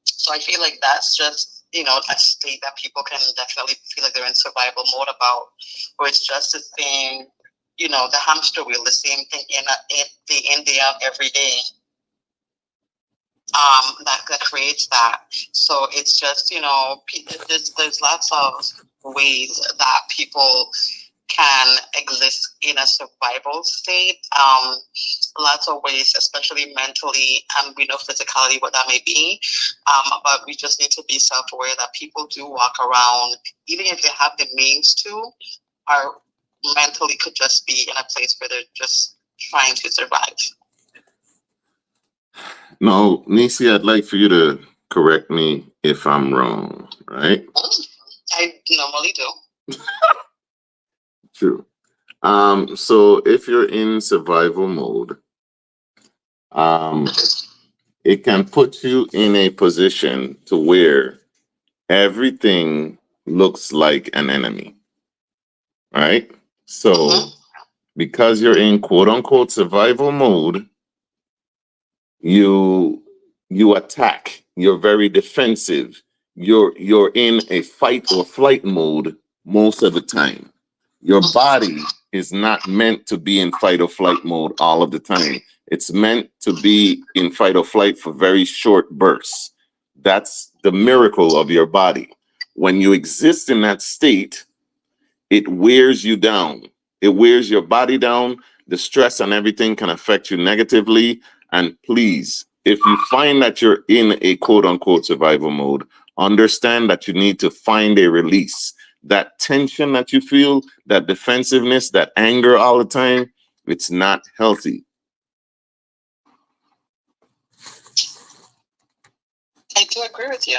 So I feel like that's just, a state that people can definitely feel like they're in survival mode about, where it's just the same, the hamster wheel, the same thing day in, day out, every day. That creates that. So it's just, there's lots of ways that people can exist in a survival state. Lots of ways, especially mentally, and we know physicality, what that may be. But we just need to be self-aware that people do walk around, even if they have the means to, are mentally could just be in a place where they're just trying to survive. Now, Neci, I'd like for you to correct me if I'm wrong, right? I normally do. True. So if you're in survival mode, it can put you in a position to where everything looks like an enemy, right? So because you're in quote unquote survival mode, you attack. You're very defensive. You're in a fight or flight mode most of the time. Your body is not meant to be in fight or flight mode all of the time. It's meant to be in fight or flight for very short bursts. That's the miracle of your body. When you exist in that state, it wears you down. It wears your body down. The stress and everything can affect you negatively. And please, if you find that you're in a quote unquote survival mode, understand that you need to find a release. That tension that you feel, that defensiveness, that anger all the time, it's not healthy. I do agree with you.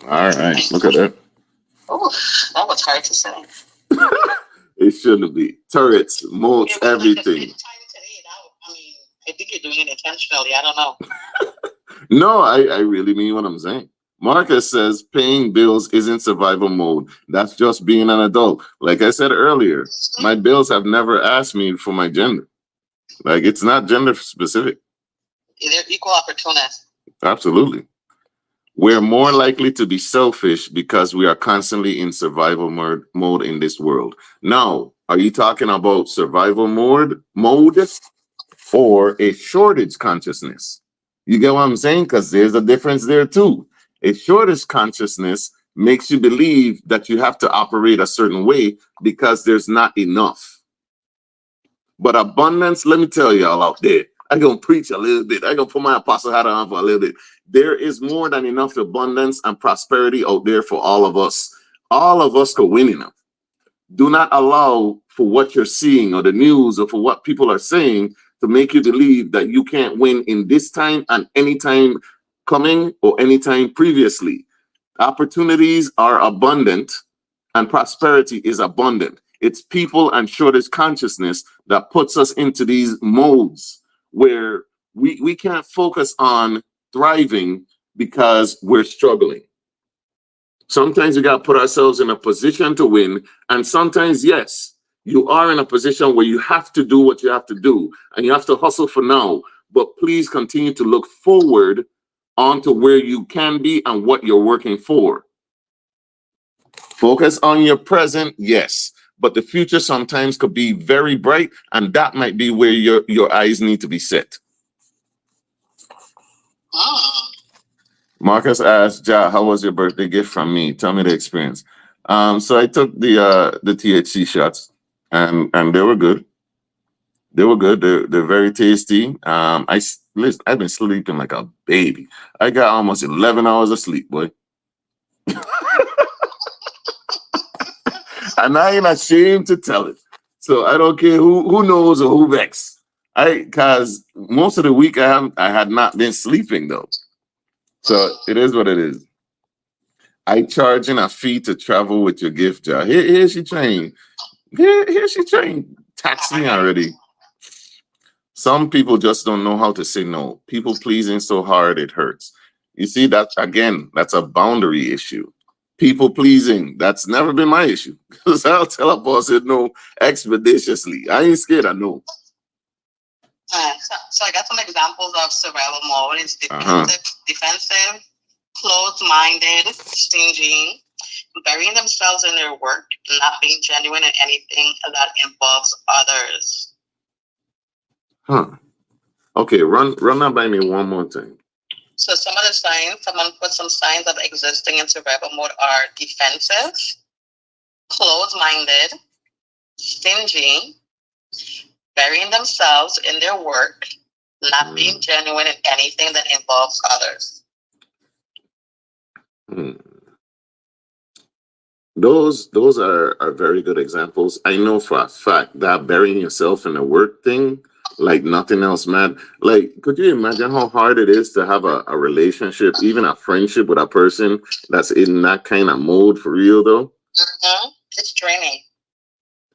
All right, look at that. Oh, that was hard to say. It shouldn't be. Turrets, moats, everything. I think you're doing it intentionally. I don't know. No, I really mean what I'm saying. Marcus says paying bills isn't survival mode. That's just being an adult. Like I said earlier, my bills have never asked me for my gender. Like, it's not gender specific. They're equal opportunists. Absolutely. We're more likely to be selfish because we are constantly in survival mode in this world. Now, are you talking about survival mode or a shortage consciousness? You get what I'm saying? Because there's a difference there too. A shortage consciousness makes you believe that you have to operate a certain way because there's not enough. But abundance, let me tell y'all out there, I'm going to preach a little bit. I'm going to put my apostle hat on for a little bit. There is more than enough abundance and prosperity out there for all of us. All of us could win enough. Do not allow for what you're seeing or the news or for what people are saying to make you believe that you can't win in this time and any time coming or any time previously. Opportunities are abundant and prosperity is abundant. It's people and shortage consciousness that puts us into these modes where we can't focus on thriving because we're struggling. Sometimes we got to put ourselves in a position to win. And sometimes, yes, you are in a position where you have to do what you have to do and you have to hustle for now. But please continue to look forward onto where you can be and what you're working for. Focus on your present, yes, but the future sometimes could be very bright, and that might be where your eyes need to be set. Marcus asked, Ja, how was your birthday gift from me? Tell me the experience. So I took the THC shots, and they were good. They were good. They're very tasty. Listen, I've been sleeping like a baby. I got almost 11 hours of sleep, boy. And I ain't ashamed to tell it. So I don't care who knows or who vexed. Cause most of the week I had not been sleeping though. So it is what it is. I charging a fee to travel with your gift jar. Here she trained. Here she trained. Tax me already. Some people just don't know how to say no. People pleasing so hard it hurts. You see that again, that's a boundary issue. People pleasing, that's never been my issue. Because I'll tell a boss no expeditiously. I ain't scared of no. So I got some examples of survival mode. It's defensive, closed-minded, stingy, burying themselves in their work, not being genuine in anything that involves others. Okay, run that by me one more time. So some of the signs, someone put some signs of existing in survival mode are defensive, closed-minded, stingy, burying themselves in their work, not being genuine in anything that involves others. Those are very good examples. I know for a fact that burying yourself in the work thing, like nothing else, man. Like, could you imagine how hard it is to have a relationship, even a friendship with a person that's in that kind of mode for real though? It's draining.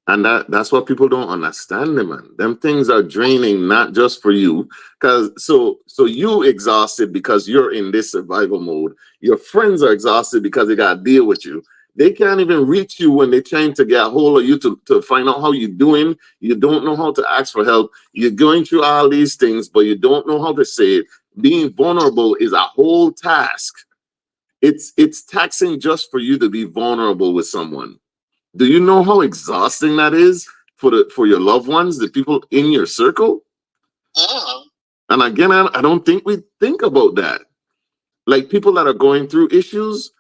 And that's what people don't understand, man. Them things are draining, not just for you. Because so you exhausted because you're in this survival mode. Your friends are exhausted because they got to deal with you. They can't even reach you when they're trying to get a hold of you to find out how you're doing. You don't know how to ask for help. You're going through all these things, but you don't know how to say it. Being vulnerable is a whole task. It's taxing just for you to be vulnerable with someone. Do you know how exhausting that is for your loved ones, the people in your circle? And again, I don't think we think about that. Like people that are going through issues.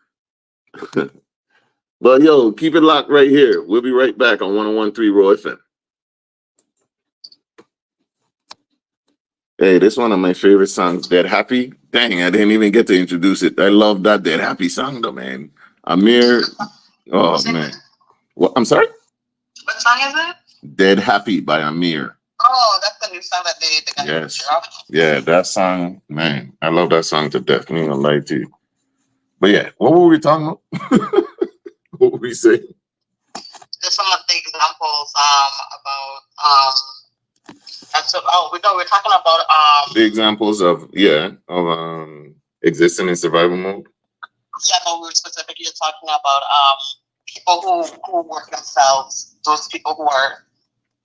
But yo, keep it locked right here. We'll be right back on 101.3 Raw FM. Hey, this is one of my favorite songs, Dead Happy. Dang, I didn't even get to introduce it. I love that Dead Happy song though, man. Amir. Oh man. What? I'm sorry? What song is it? Dead Happy by Amir. Oh, that's the new song that they got. Yes. Yeah, that song, man. I love that song to death. I'm not gonna lie to you. But yeah, what were we talking about? What were we saying? There's some of the examples about we're talking about the examples of existing in survival mode. Yeah, no, we were specifically talking about people who work themselves, those people who are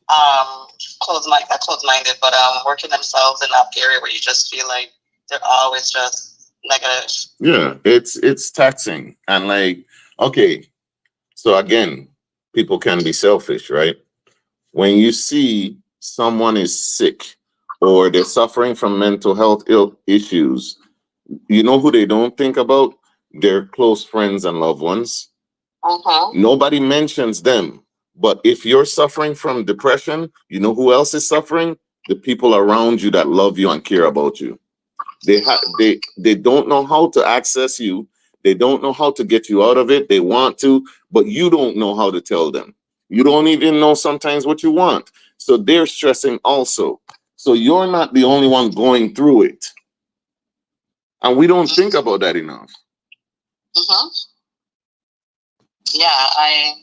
um close-minded, but working themselves in that area where you just feel like they're always just negative. Yeah, it's taxing. And like, okay, so again, people can be selfish, right? When you see someone is sick or they're suffering from mental health issues, you know who they don't think about? Their close friends and loved ones. Nobody mentions them. But if you're suffering from depression, you know who else is suffering? The people around you that love you and care about you. They don't know how to access you. They don't know how to get you out of it. They want to, but you don't know how to tell them. You don't even know sometimes what you want. So they're stressing also. So you're not the only one going through it. And we don't think about that enough. Mm-hmm. Yeah,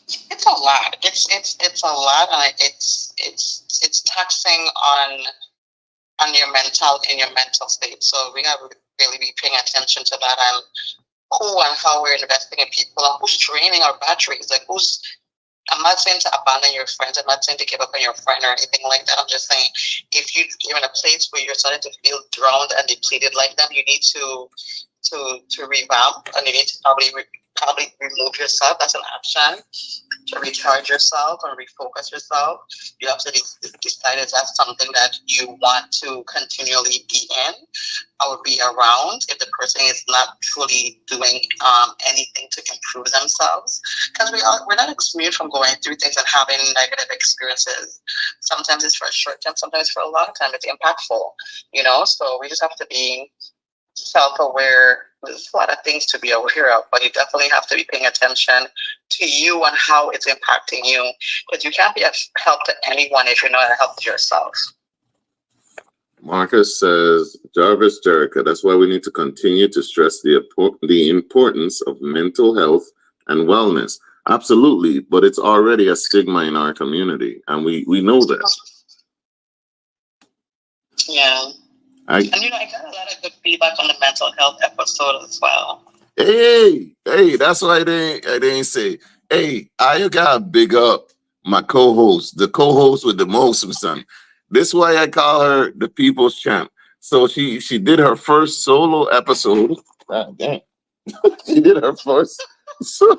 it's a lot. It's a lot, and it's taxing on your mental state. So we have to really be paying attention to that, and who and how we're investing in people, and who's draining our batteries. Like who's I'm not saying to abandon your friends. I'm not saying to give up on your friend or anything like that. I'm just saying if you're in a place where you're starting to feel drowned and depleted like them, you need to revamp, and you need to probably remove yourself. That's an option to recharge yourself and refocus yourself. You have to decide if that's something that you want to continually be in or be around if the person is not truly doing anything to improve themselves. Because we're not immune from going through things and having negative experiences. Sometimes it's for a short time, sometimes for a long time. It's impactful, so we just have to be self-aware. There's a lot of things to be aware of, but you definitely have to be paying attention to you and how it's impacting you, because you can't be a help to anyone if you're not a help to yourself. Marcus says, Jarvis Jerica, that's why we need to continue to stress the importance of mental health and wellness. Absolutely, but it's already a stigma in our community, and we know that. Yeah. And I got a lot of good feedback on the mental health episode as well. Hey, that's why I didn't say, hey, I gotta big up my co-host, the co-host with the most, son. This why I call her the people's champ. So she did her first solo episode. God damn. She did her first so,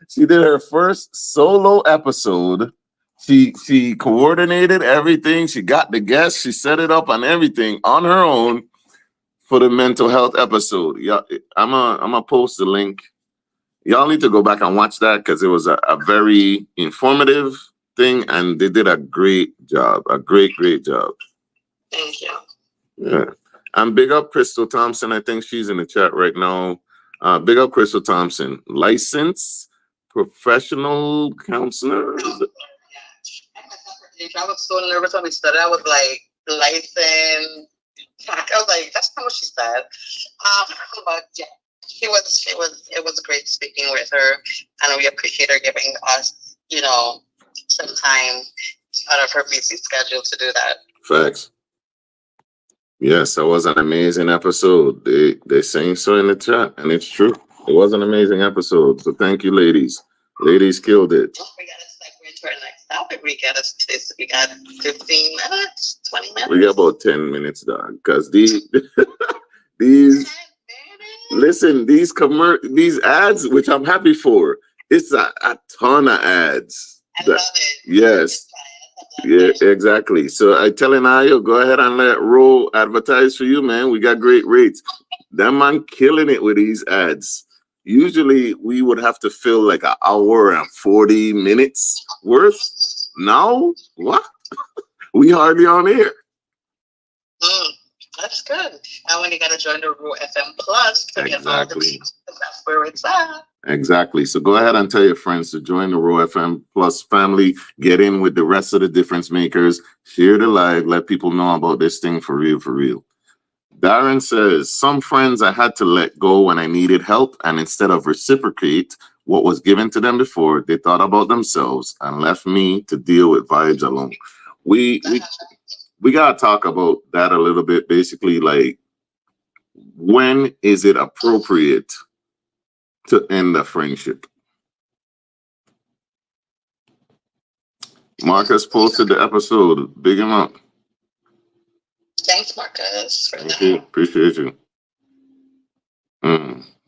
she did her first solo episode. She coordinated everything. She got the guests. She set it up and everything on her own for the mental health episode. Yeah, I'm gonna post the link. Y'all need to go back and watch that because it was a very informative thing, and they did a great job. A great job. Thank you. Yeah. And big up Crystal Thompson. I think she's in the chat right now. Big up Crystal Thompson, licensed professional counselor. I was so nervous when we started. I was like, licensed. I was like, that's not what she said. But yeah, it was great speaking with her, and we appreciate her giving us, some time out of her busy schedule to do that. Facts. Yes, that was an amazing episode. They saying so in the chat, and it's true. It was an amazing episode. So thank you, ladies. Ladies killed it. We got to segue into our next topic. We got 15 minutes, 20 minutes. We got about 10 minutes, dog. Because these listen, these ads, which I'm happy for, it's a ton of ads. I love it. Yes. Yeah, exactly. So I telling Ayo, go ahead and let Ro advertise for you, man. We got great rates. That man killing it with these ads. Usually we would have to fill like an hour and 40 minutes worth. Now, what? We hardly on air. That's good. And when you gotta join the Ro FM Plus to get all the deals, that's where it's at. Exactly. So go ahead and tell your friends to join the Ro FM Plus family. Get in with the rest of the difference makers. Share the live. Let people know about this thing for real, for real. Darren says, some friends I had to let go when I needed help, and instead of reciprocate what was given to them before, they thought about themselves and left me to deal with vibes alone. We gotta talk about that a little bit. Basically, like, when is it appropriate to end a friendship? Marcus posted the episode. Big him up. Thanks, Marcus, for Thank that. you. Appreciate you.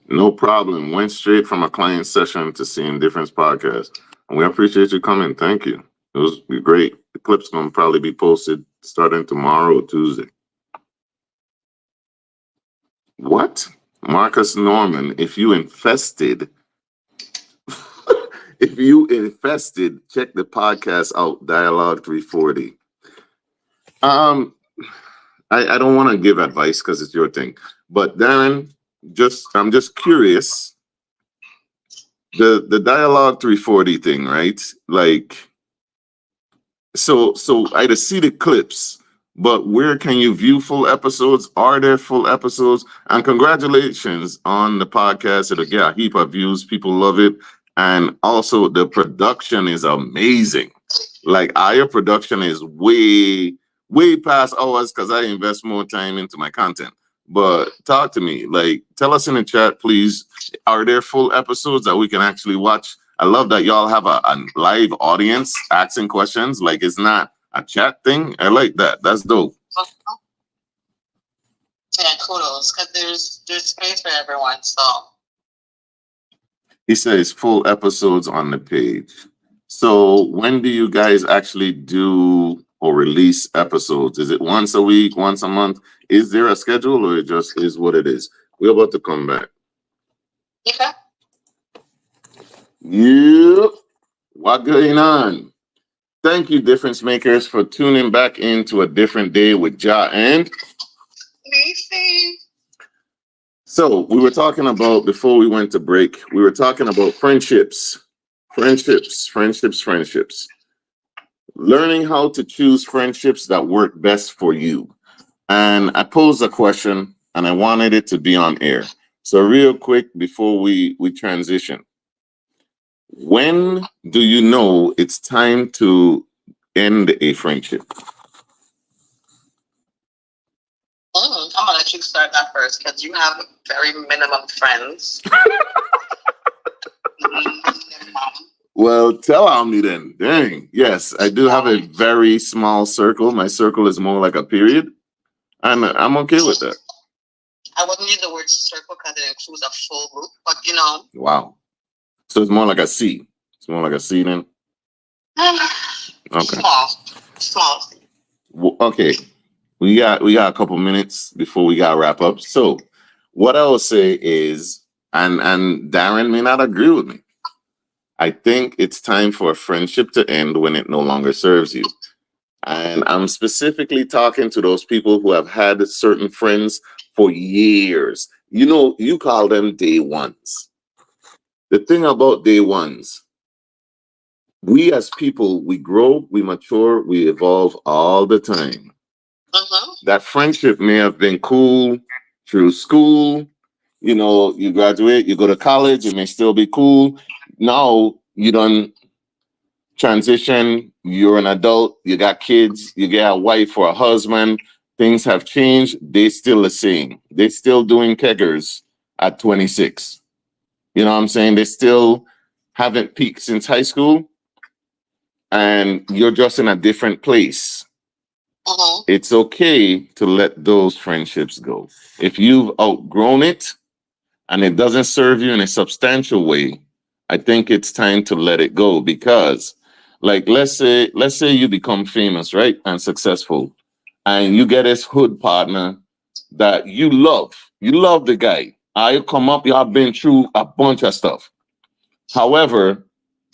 No problem. Went straight from a client session to seeing Difference podcast. And we appreciate you coming. Thank you. It was great. The clip's gonna probably be posted starting tomorrow or Tuesday. What? Marcus Norman, if you infested, check the podcast out, Dialogue 340. I don't want to give advice because it's your thing. But Darren, I'm just curious. The Dialogue 340 thing, right? Like, so I just see the clips, but where can you view full episodes? Are there full episodes? And congratulations on the podcast. It'll get a heap of views. People love it. And also the production is amazing. Like our production is way past ours because I invest more time into my content. But talk to me, like, tell us in the chat, please. Are there full episodes that we can actually watch? I love that y'all have a live audience asking questions. Like, it's not a chat thing. I like that. That's dope. Yeah, kudos, because there's space for everyone. So he says full episodes on the page. So when do you guys actually do or release episodes? Is it once a week, once a month? Is there a schedule or it just is what it is? We're about to come back. okay. Yep. What going on? Thank you, difference makers, for tuning back into a different day with Jah and Neci. So we were talking about, before we went to break, we were talking about friendships. Learning how to choose friendships that work best for you. And I posed a question and I wanted it to be on air. So real quick before we transition. When do you know it's time to end a friendship? I'm gonna let you start that first because you have very minimum friends. Minimum. Well, tell me then. Dang. Yes, I do have a very small circle. My circle is more like a period. And I'm okay with that. I wouldn't use the word circle because it includes a full group, but you know. Wow. So it's more like a C. It's more like a C then? Okay. Small. Okay. We got a couple minutes before we got to wrap up. So what I will say is, and Darren may not agree with me, I think it's time for a friendship to end when it no longer serves you. And I'm specifically talking to those people who have had certain friends for years. You know, you call them day ones. The thing about day ones, we as people, we grow, we mature, we evolve all the time. That friendship may have been cool through school. You know, you graduate, you go to college, it may still be cool. Now you don't transition, you're an adult, you got kids, you get a wife or a husband, things have changed, they still the same. They still doing keggers at 26. You know what I'm saying? They still haven't peaked since high school and you're just in a different place. It's okay to let those friendships go. If you've outgrown it and it doesn't serve you in a substantial way, I think it's time to let it go because, like, let's say you become famous, right, and successful, and you get this hood partner that you love. You love the guy. You come up, you have been through a bunch of stuff. However,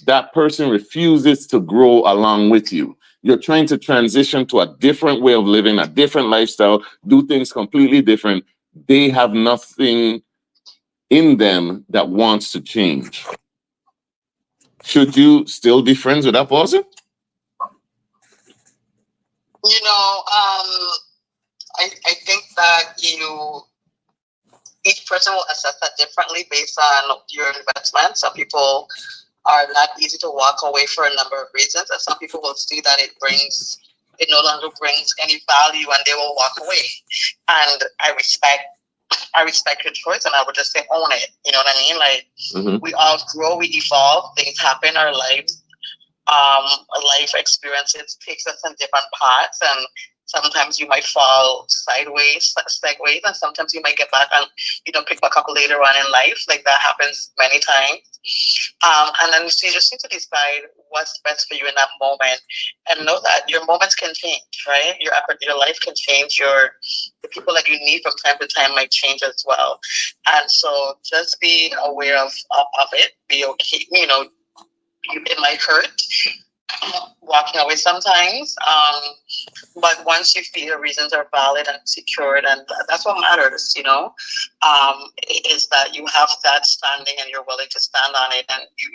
that person refuses to grow along with you. You're trying to transition to a different way of living, a different lifestyle, do things completely different. They have nothing in them that wants to change. Should you still be friends with that person? You know, I think that each person will assess that differently based on your investment. Some people are not easy to walk away for a number of reasons, and some people will see that it no longer brings any value, and they will walk away. And I respect your choice, and I would just say own it. You know what I mean? Like we all grow, we evolve, things happen in our lives. life experiences takes us in different paths, and sometimes you might fall sideways, segues, and sometimes you might get back and pick back up later on in life. Like that happens many times. And then you just need to decide what's best for you in that moment, and know that your moments can change, right? Your life can change. The people that you need from time to time might change as well, and so just be aware of it. Be okay. It might hurt walking away sometimes, but once you feel your reasons are valid and secured, and that's what matters, is that you have that standing and you're willing to stand on it, and you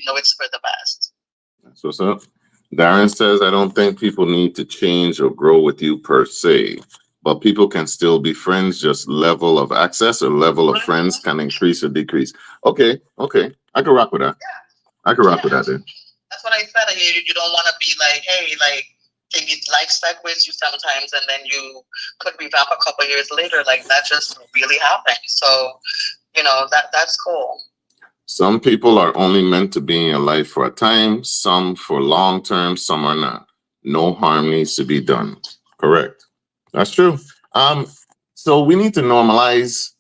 know it's for the best. That's what's up. Darren says, I don't think people need to change or grow with you per se, but people can still be friends. Just level of access or level of friends can increase or decrease. Okay. I can rock with that. I can rock with that then. That's what I said. You don't want to be like, hey, like, maybe life segues you sometimes, and then you could revamp a couple years later. Like that just really happened. So, that's cool. Some people are only meant to be in your life for a time, some for long term, some are not. No harm needs to be done. Correct. That's true. So we need to normalize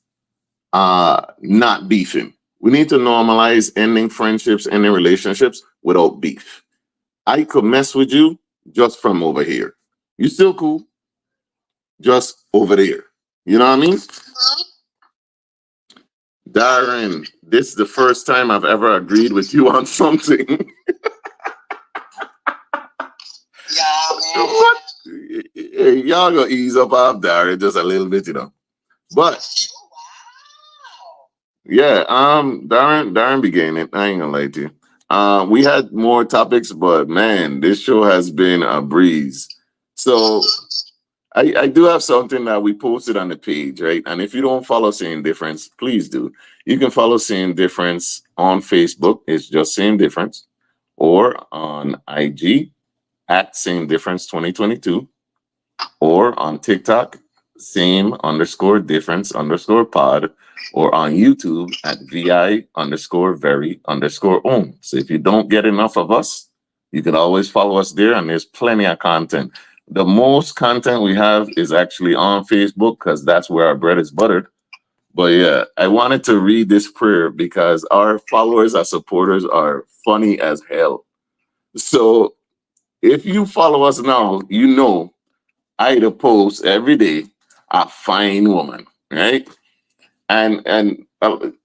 not beefing. We need to normalize ending friendships, ending relationships without beef. I could mess with you just from over here. You still cool, just over there. You know what I mean? Darren, this is the first time I've ever agreed with you on something. Yeah, man. What? Hey, y'all gonna ease up off Darren just a little bit, But yeah, Darren began it. I ain't gonna lie to you. We had more topics, but man, this show has been a breeze. So I do have something that we posted on the page, right? And if you don't follow Same Difference, please do. You can follow Same Difference on Facebook. It's just Same Difference, or on IG at Same Difference 2022, or on TikTok, same_difference_pod, or on YouTube at VI_very_own. So if you don't get enough of us, you can always follow us there, and there's plenty of content. The most content we have is actually on Facebook because that's where our bread is buttered. But yeah, I wanted to read this prayer because our followers, our supporters are funny as hell. So if you follow us now, I post every day a fine woman, right? And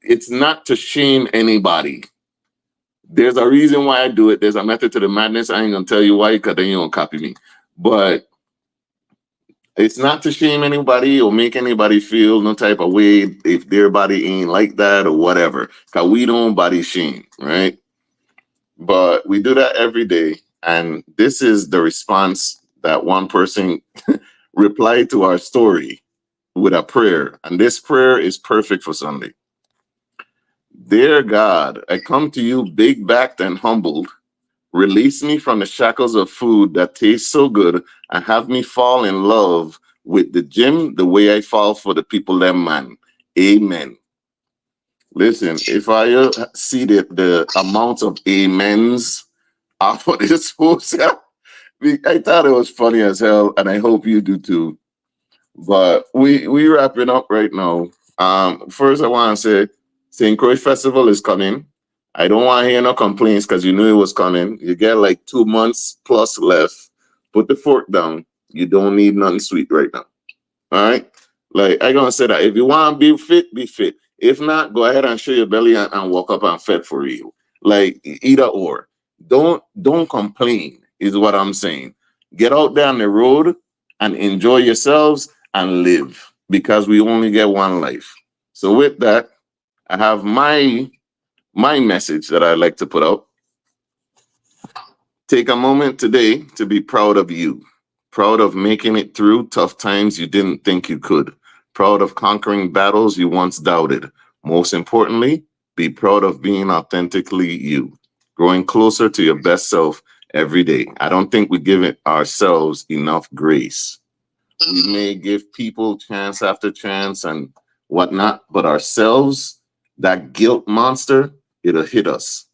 it's not to shame anybody. There's a reason why I do it. There's a method to the madness. I ain't gonna tell you why, because then you don't copy me. But it's not to shame anybody or make anybody feel no type of way if their body ain't like that or whatever. Because we don't body shame, right? But we do that every day. And this is the response that one person replied to our story with a prayer. And this prayer is perfect for Sunday. Dear God, I come to you big backed and humbled. Release me from the shackles of food that tastes so good and have me fall in love with the gym the way I fall for the people that man. Amen. Listen, if I see the amount of amens off of this post, I thought it was funny as hell, and I hope you do too. But we wrapping up right now. First I want to say St. Croix Festival is coming. I don't want to hear no complaints because you knew it was coming. You get like 2 months plus left. Put the fork down. You don't need nothing sweet right now. All right? Like I gonna say that if you want to be fit, be fit. If not, go ahead and show your belly and walk up and fed for real. Like either or. Don't complain is what I'm saying. Get out there on the road and enjoy yourselves and live because we only get one life. So with that, I have my message that I like to put out. Take a moment today to be proud of you. Proud of making it through tough times you didn't think you could. Proud of conquering battles you once doubted. Most importantly, be proud of being authentically you. Growing closer to your best self every day. I don't think we give it ourselves enough grace. We may give people chance after chance and whatnot, but ourselves, that guilt monster, it'll hit us.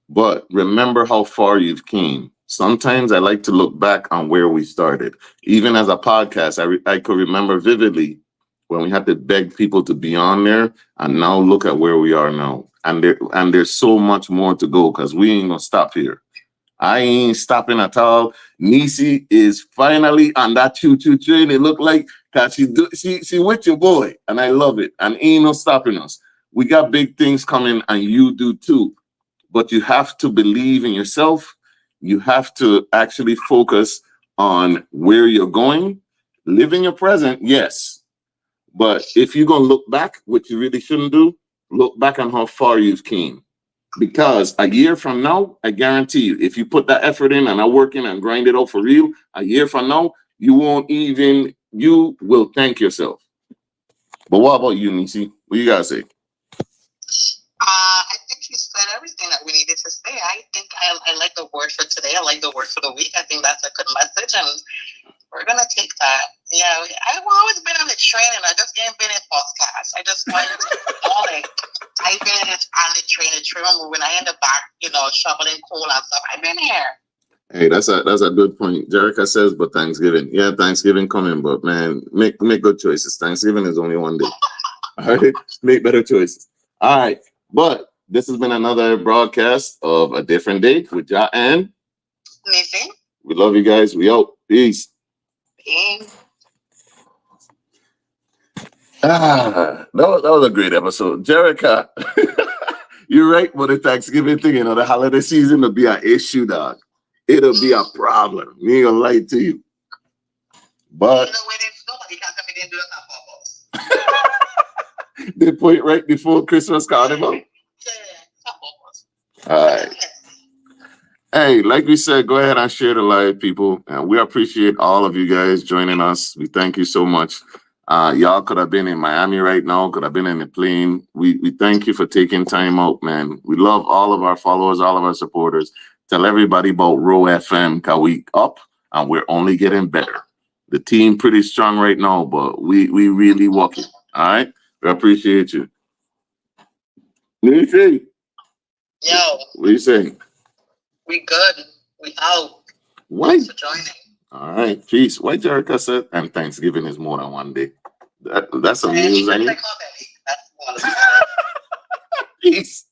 but remember how far you've came. Sometimes I like to look back on where we started. Even as a podcast, I could remember vividly when we had to beg people to be on there, and now look at where we are now. And there's so much more to go because we ain't gonna stop here. I ain't stopping at all. Nisi is finally on that choo-choo train. It look like cause she with your boy, and I love it. And ain't no stopping us. We got big things coming, and you do too. But you have to believe in yourself. You have to actually focus on where you're going. Live in your present, yes. But if you're gonna look back, which you really shouldn't do, look back on how far you've came. Because a year from now, I guarantee you, if you put that effort in and I work in and grind it out for real, a year from now, you will thank yourself. But what about you, Nisi? What you gotta say? I think you said everything that we needed to say. I think I like the word for today. I like the word for the week. I think that's a good message, and we're gonna take that. Yeah, I've always been on the train, and I just ain't been in first class. I just want you to know, like, I've been on the train. The train moving. I in the back, shoveling coal and stuff. I've been here. Hey, that's a good point. Jerica says, but Thanksgiving. Yeah, Thanksgiving coming, but man, make good choices. Thanksgiving is only one day. All right, make better choices. All right, but this has been another broadcast of A Different Day with Jah and Neci. we love you guys. We out. Peace. Peace. That was a great episode. Jerica, you're right about the Thanksgiving thing. The holiday season will be an issue, dog. It'll be a problem. Me ain't gonna lie to you. But nobody can tell me they do it on purpose. they put it right before Christmas carnival. Yeah, on purpose. All right. Hey, like we said, go ahead and share the live, people. And we appreciate all of you guys joining us. We thank you so much. Y'all could have been in Miami right now, could have been in the plane. We thank you for taking time out, man. We love all of our followers, all of our supporters. Tell everybody about Row FM, cause we up and we're only getting better. The team pretty strong right now, but we really working. All right. We appreciate you. Nisi, Yo, what you saying? we good. We out. Why? Thanks for joining. All right, peace. White Jerica said, and Thanksgiving is more than one day. That's some news, ain't it? That's one of the Peace.